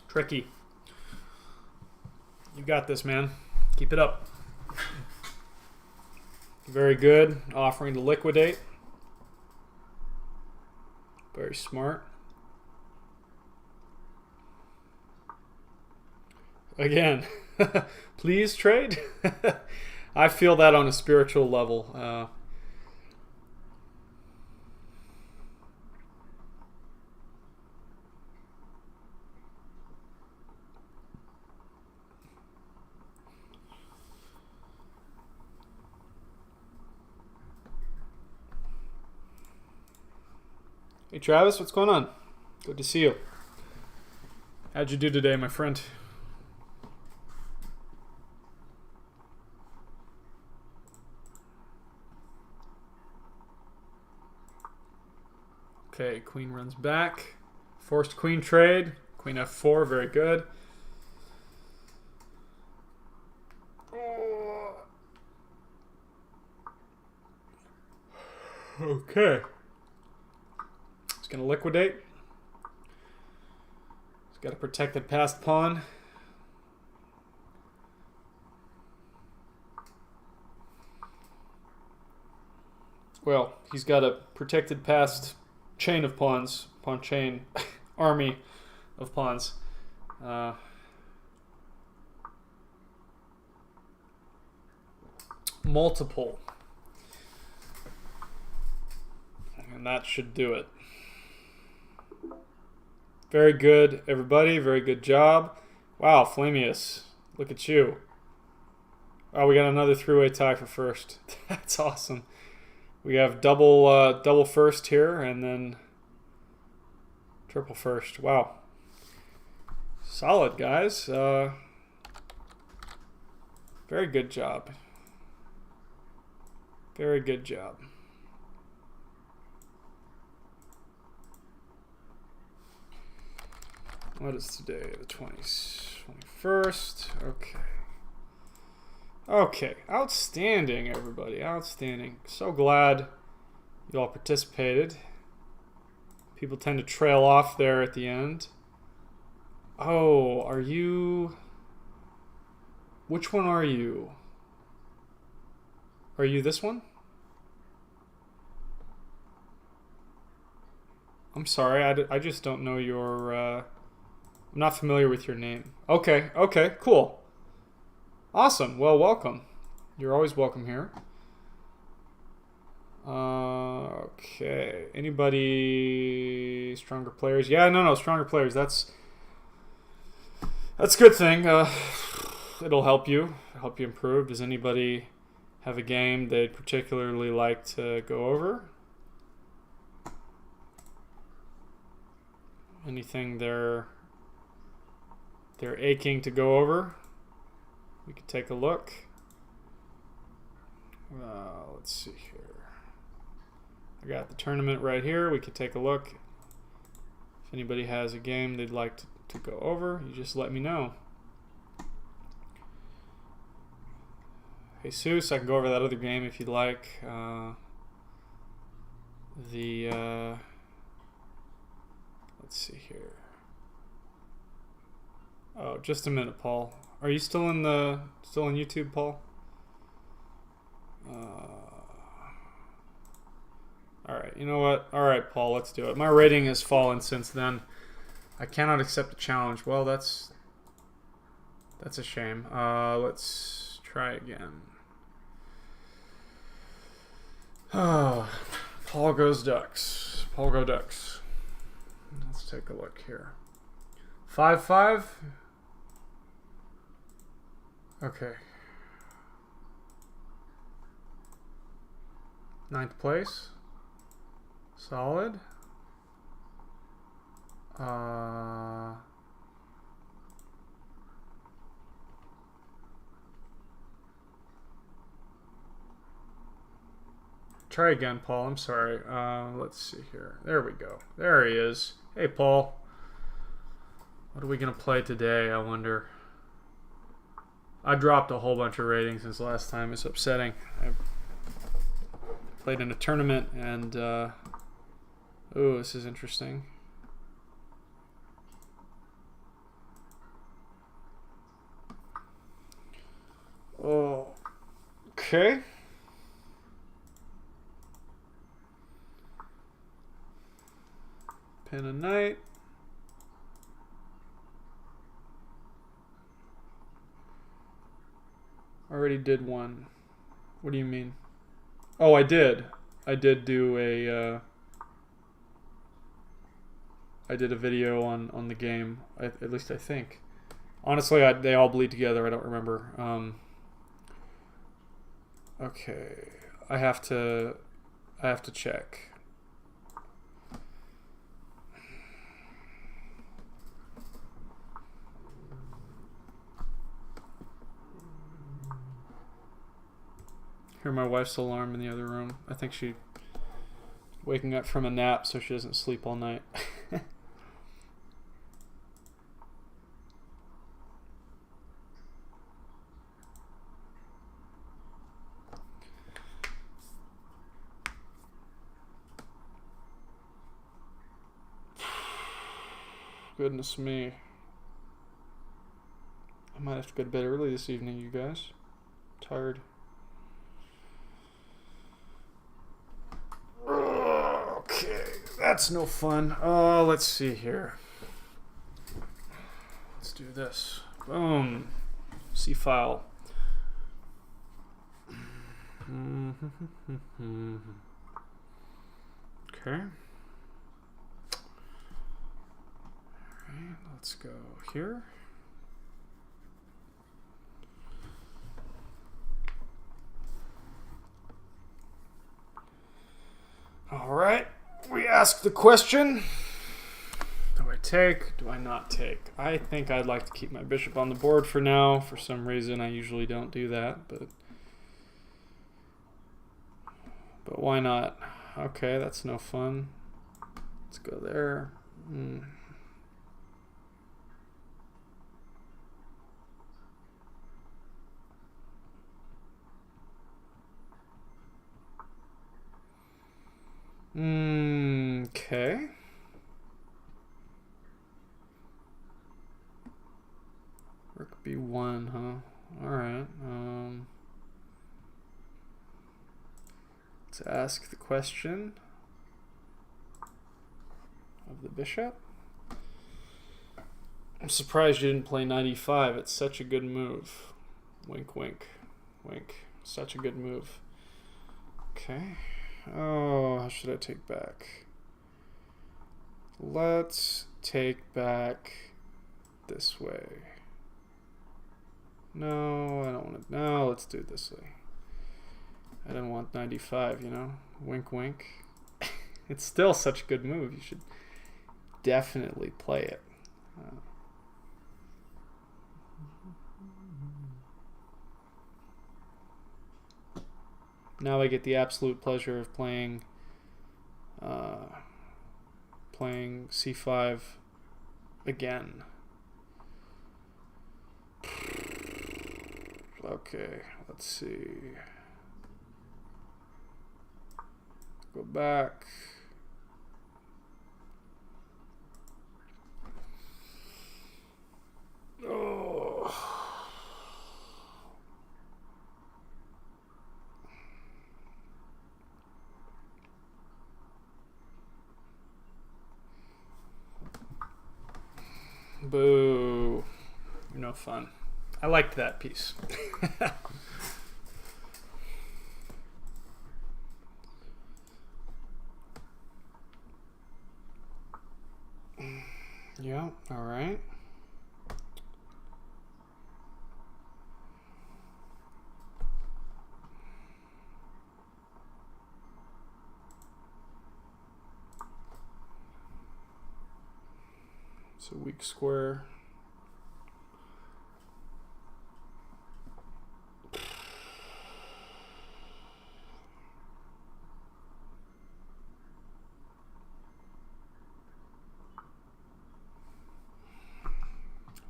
Tricky. You got this, man. Keep it up. Very good. Offering to liquidate. Very smart. Again, please trade. I feel that on a spiritual level. Hey Travis, what's going on? Good to see you. How'd you do today, my friend? Okay, queen runs back. Forced queen trade. Queen f4, very good. Okay. He's going to liquidate. He's got a protected passed pawn. Well, he's got a protected passed chain of pawns, pawn chain, army of pawns. Multiple. And that should do it. Very good, everybody. Very good job. Wow, Flamius, look at you. Oh, we got another three-way tie for first. That's awesome. We have double first here, and then triple first. Wow. Solid, guys. Very good job. Very good job. What is today? The 21st. Okay. Okay. Outstanding, everybody. Outstanding. So glad you all participated. People tend to trail off there at the end. Oh, are you... Which one are you? Are you this one? I'm sorry, I just don't know your... I'm not familiar with your name. Okay, okay, cool. Awesome, well, welcome. You're always welcome here. Okay, anybody... Stronger players? Yeah, no, stronger players. That's a good thing. It'll help you improve. Does anybody have a game they'd particularly like to go over? Anything they're aching to go over? We could take a look. Let's see here. I got the tournament right here. We could take a look. If anybody has a game they'd like to go over, you just let me know. Jesus, I can go over that other game if you'd like. the let's see here. Oh, just a minute, Paul. Are you still in YouTube, Paul? All right, you know what? All right, Paul, let's do it. My rating has fallen since then. I cannot accept a challenge. Well, that's a shame. Let's try again. Paul goes Ducks. Paul go Ducks. Let's take a look here. 5-5. Okay. 9th place. Solid. Try again, Paul. I'm sorry. Let's see here. There we go. There he is. Hey, Paul. What are we going to play today, I wonder? I dropped a whole bunch of ratings since last time. It's upsetting. I played in a tournament, and oh, this is interesting. Oh, okay. Pin a knight. Already did one. What do you mean? Oh, I did. I did do a I did a video on the game. At least I think. Honestly, they all bleed together. I don't remember. Okay, I have to check. Hear my wife's alarm in the other room. I think she's waking up from a nap so she doesn't sleep all night. Goodness me. I might have to go to bed early this evening, you guys. I'm tired. Okay, that's no fun. Let's see here. Let's do this. Boom. C file. Okay. Alright, let's go here. Alright, we ask the question. Do I take? Do I not take? I think I'd like to keep my bishop on the board for now. For some reason, I usually don't do that, but why not? Okay, that's no fun. Let's go there. Okay. Rook B1, huh? Alright. Let's ask the question of the bishop. I'm surprised you didn't play knight e5. It's such a good move. Wink, wink, wink. Such a good move. Okay. Oh, how should I take back? Let's take back this way. No, I don't want to. No, let's do it this way. I don't want 95, you know? Wink, wink. It's still such a good move. You should definitely play it. Now I get the absolute pleasure of playing c5 again. Okay, let's see. go back. Oh. Boo. You're no fun. I liked that piece. Yeah, all right. It's a weak square. I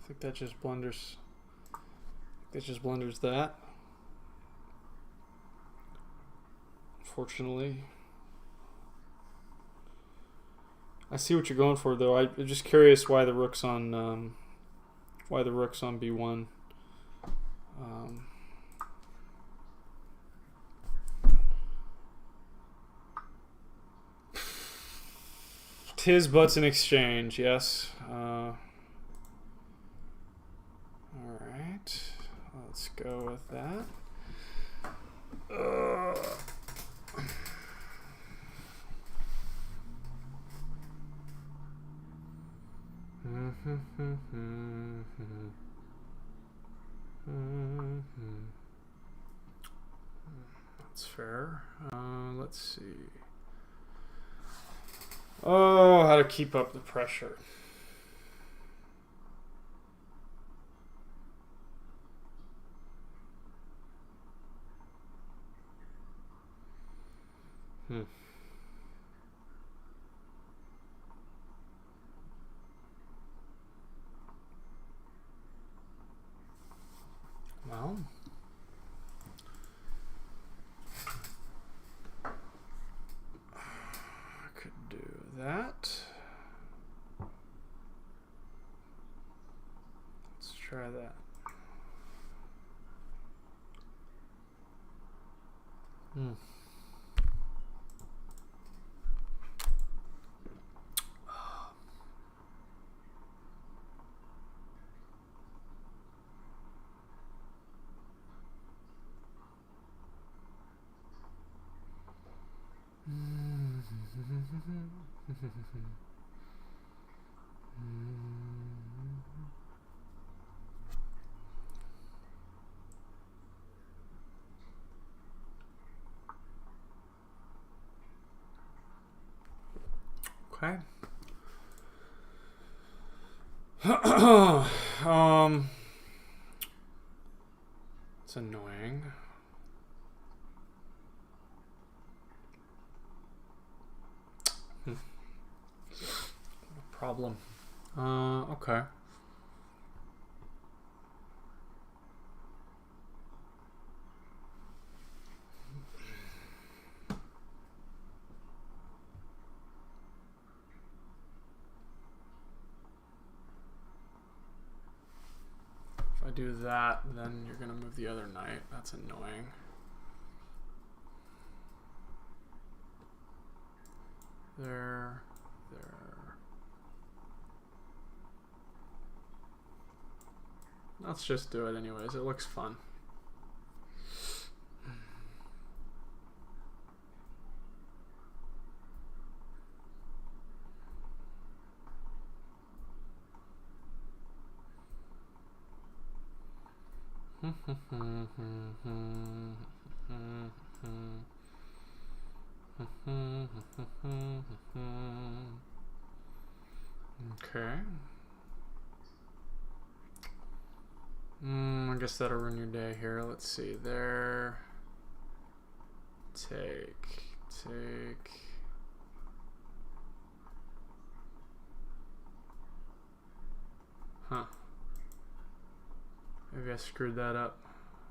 think that just blunders. That just blunders that. Fortunately. I see what you're going for, though. I'm just curious why the rook's on b1. Tis but's an exchange, yes. All right, let's go with that. That's fair. Let's see. Oh, how to keep up the pressure. Well, I could do that. Let's try that. Okay. It's annoying. No problem. Okay. If I do that, then you're gonna move the other knight. That's annoying. There. Let's just do it anyways. It looks fun. Okay. I guess that'll ruin your day here. Let's see. There. Take. Huh. Maybe I screwed that up.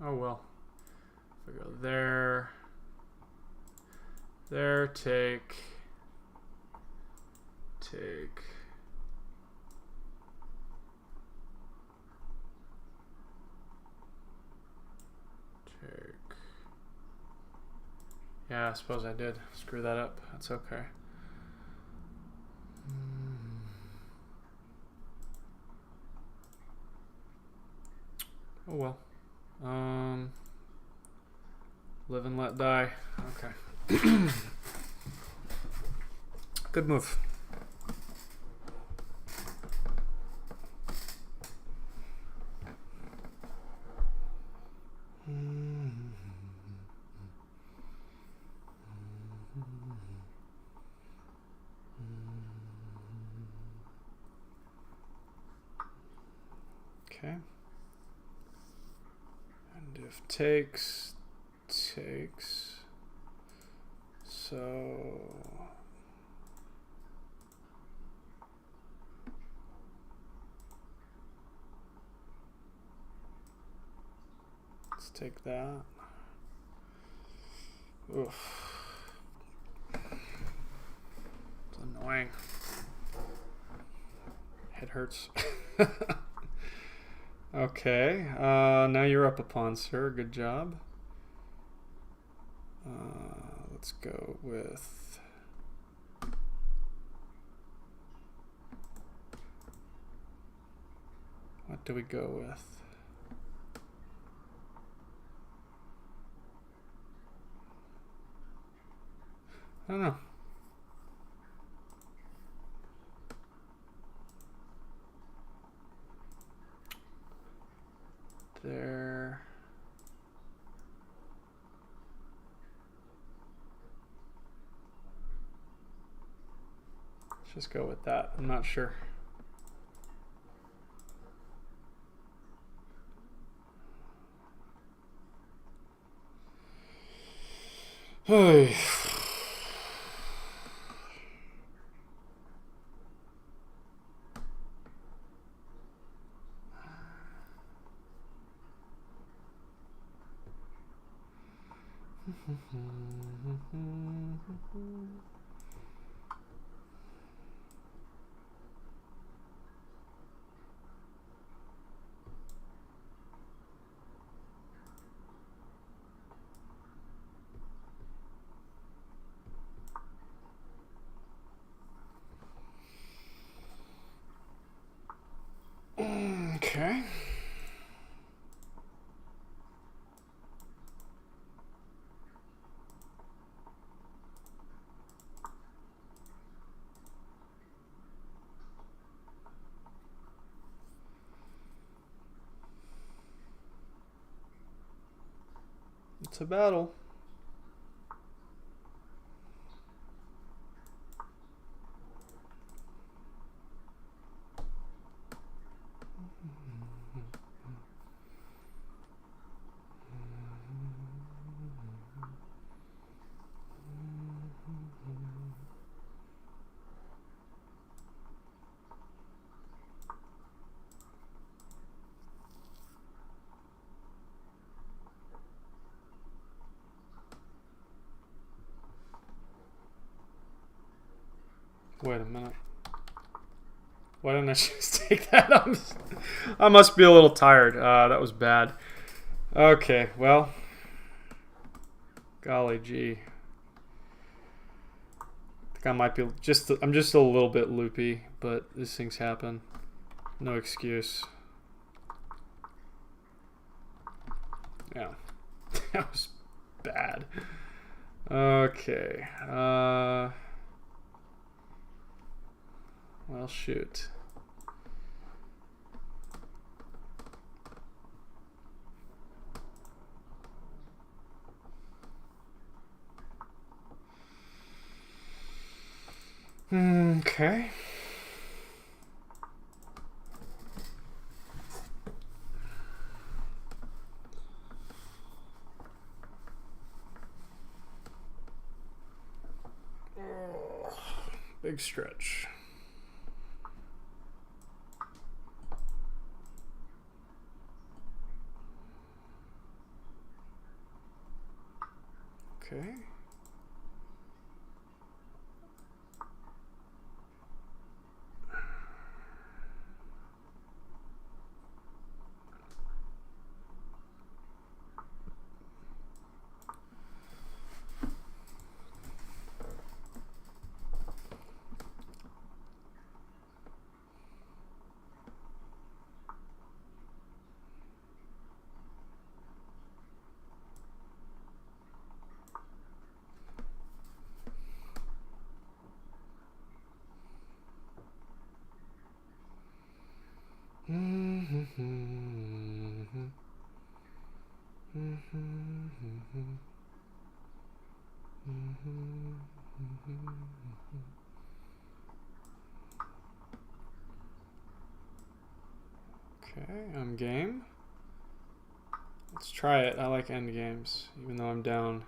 Oh well. If I go there. There, take. Take. Yeah, I suppose I did screw that up. That's okay. Oh well. Live and let die. Okay. Good move. Okay. And if takes, so let's take that. Oof. It's annoying. Head hurts. Okay, now you're up a pawn, sir. Good job. Let's go with... What do we go with? I don't know. There. Let's just go with that. I'm not sure. Hey. Okay. It's a battle. Wait a minute. Why didn't I just take that? I must be a little tired. That was bad. Okay, well. Golly gee. I think I might be I'm just a little bit loopy, but these things happen. No excuse. Yeah. That was bad. Okay. Well, shoot. Okay. Big stretch. Okay. Okay, I'm game. Let's try it. I like end games, even though I'm down.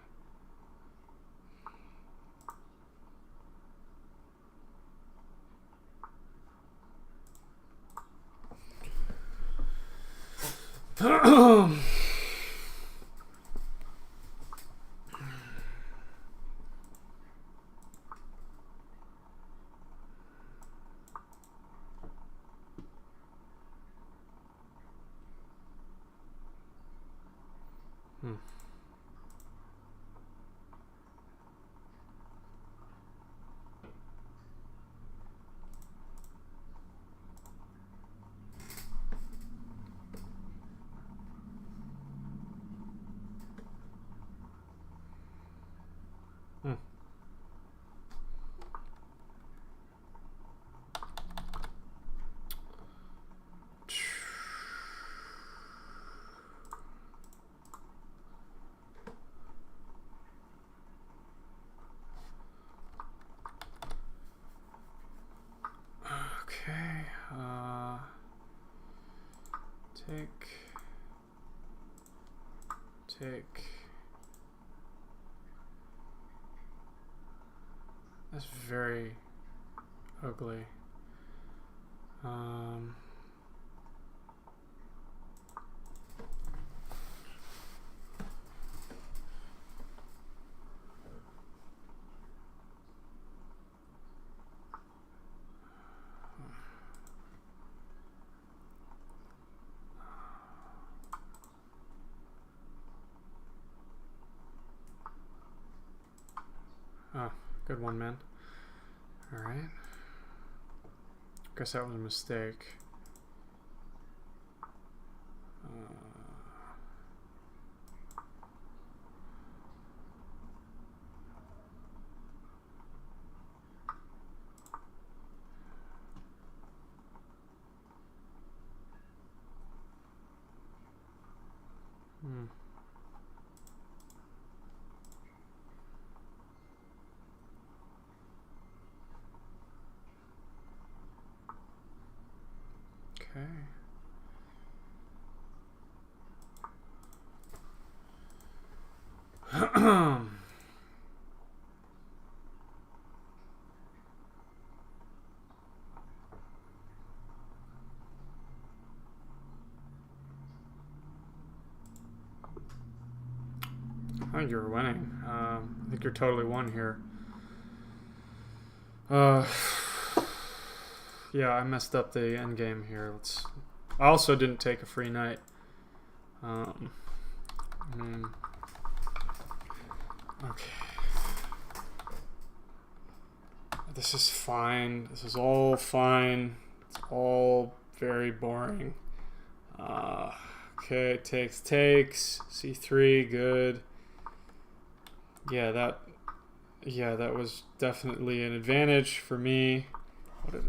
Okay, take. That's very ugly. Oh, good one, man. All right. Guess that was a mistake. Okay. I think you're winning. I think you're totally won here. Yeah, I messed up the end game here. I also didn't take a free knight. Okay. This is fine. This is all fine. It's all very boring. Okay, takes. C3, good. Yeah, that was definitely an advantage for me. What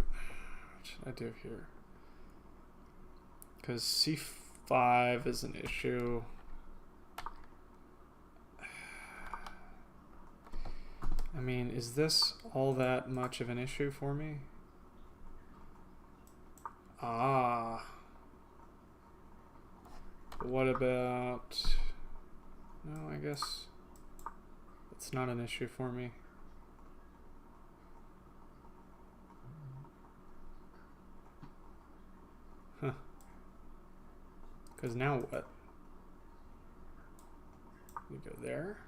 should I do here? Because C5 is an issue. I mean, is this all that much of an issue for me? But what about... No, I guess it's not an issue for me. Huh. Because now what? We go there.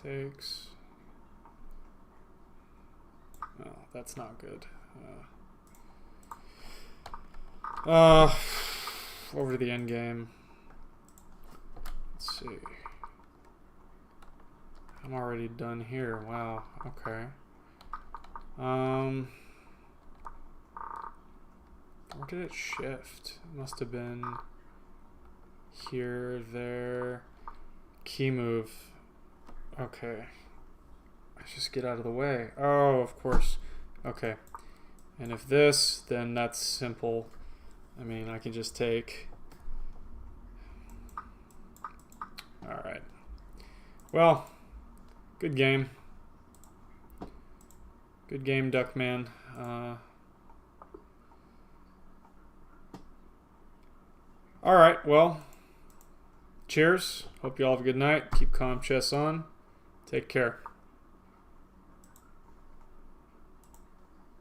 Takes. Oh, that's not good. Over to the end game. Let's see. I'm already done here. Wow. Okay. Where did it shift? It must have been here, there. Key move. Okay. Let's just get out of the way. Oh, of course. Okay. And if this, then that's simple. I mean, I can just take... Alright. Well, good game. Good game, Duckman. Alright, well, cheers. Hope you all have a good night. Keep calm chess on. Take care.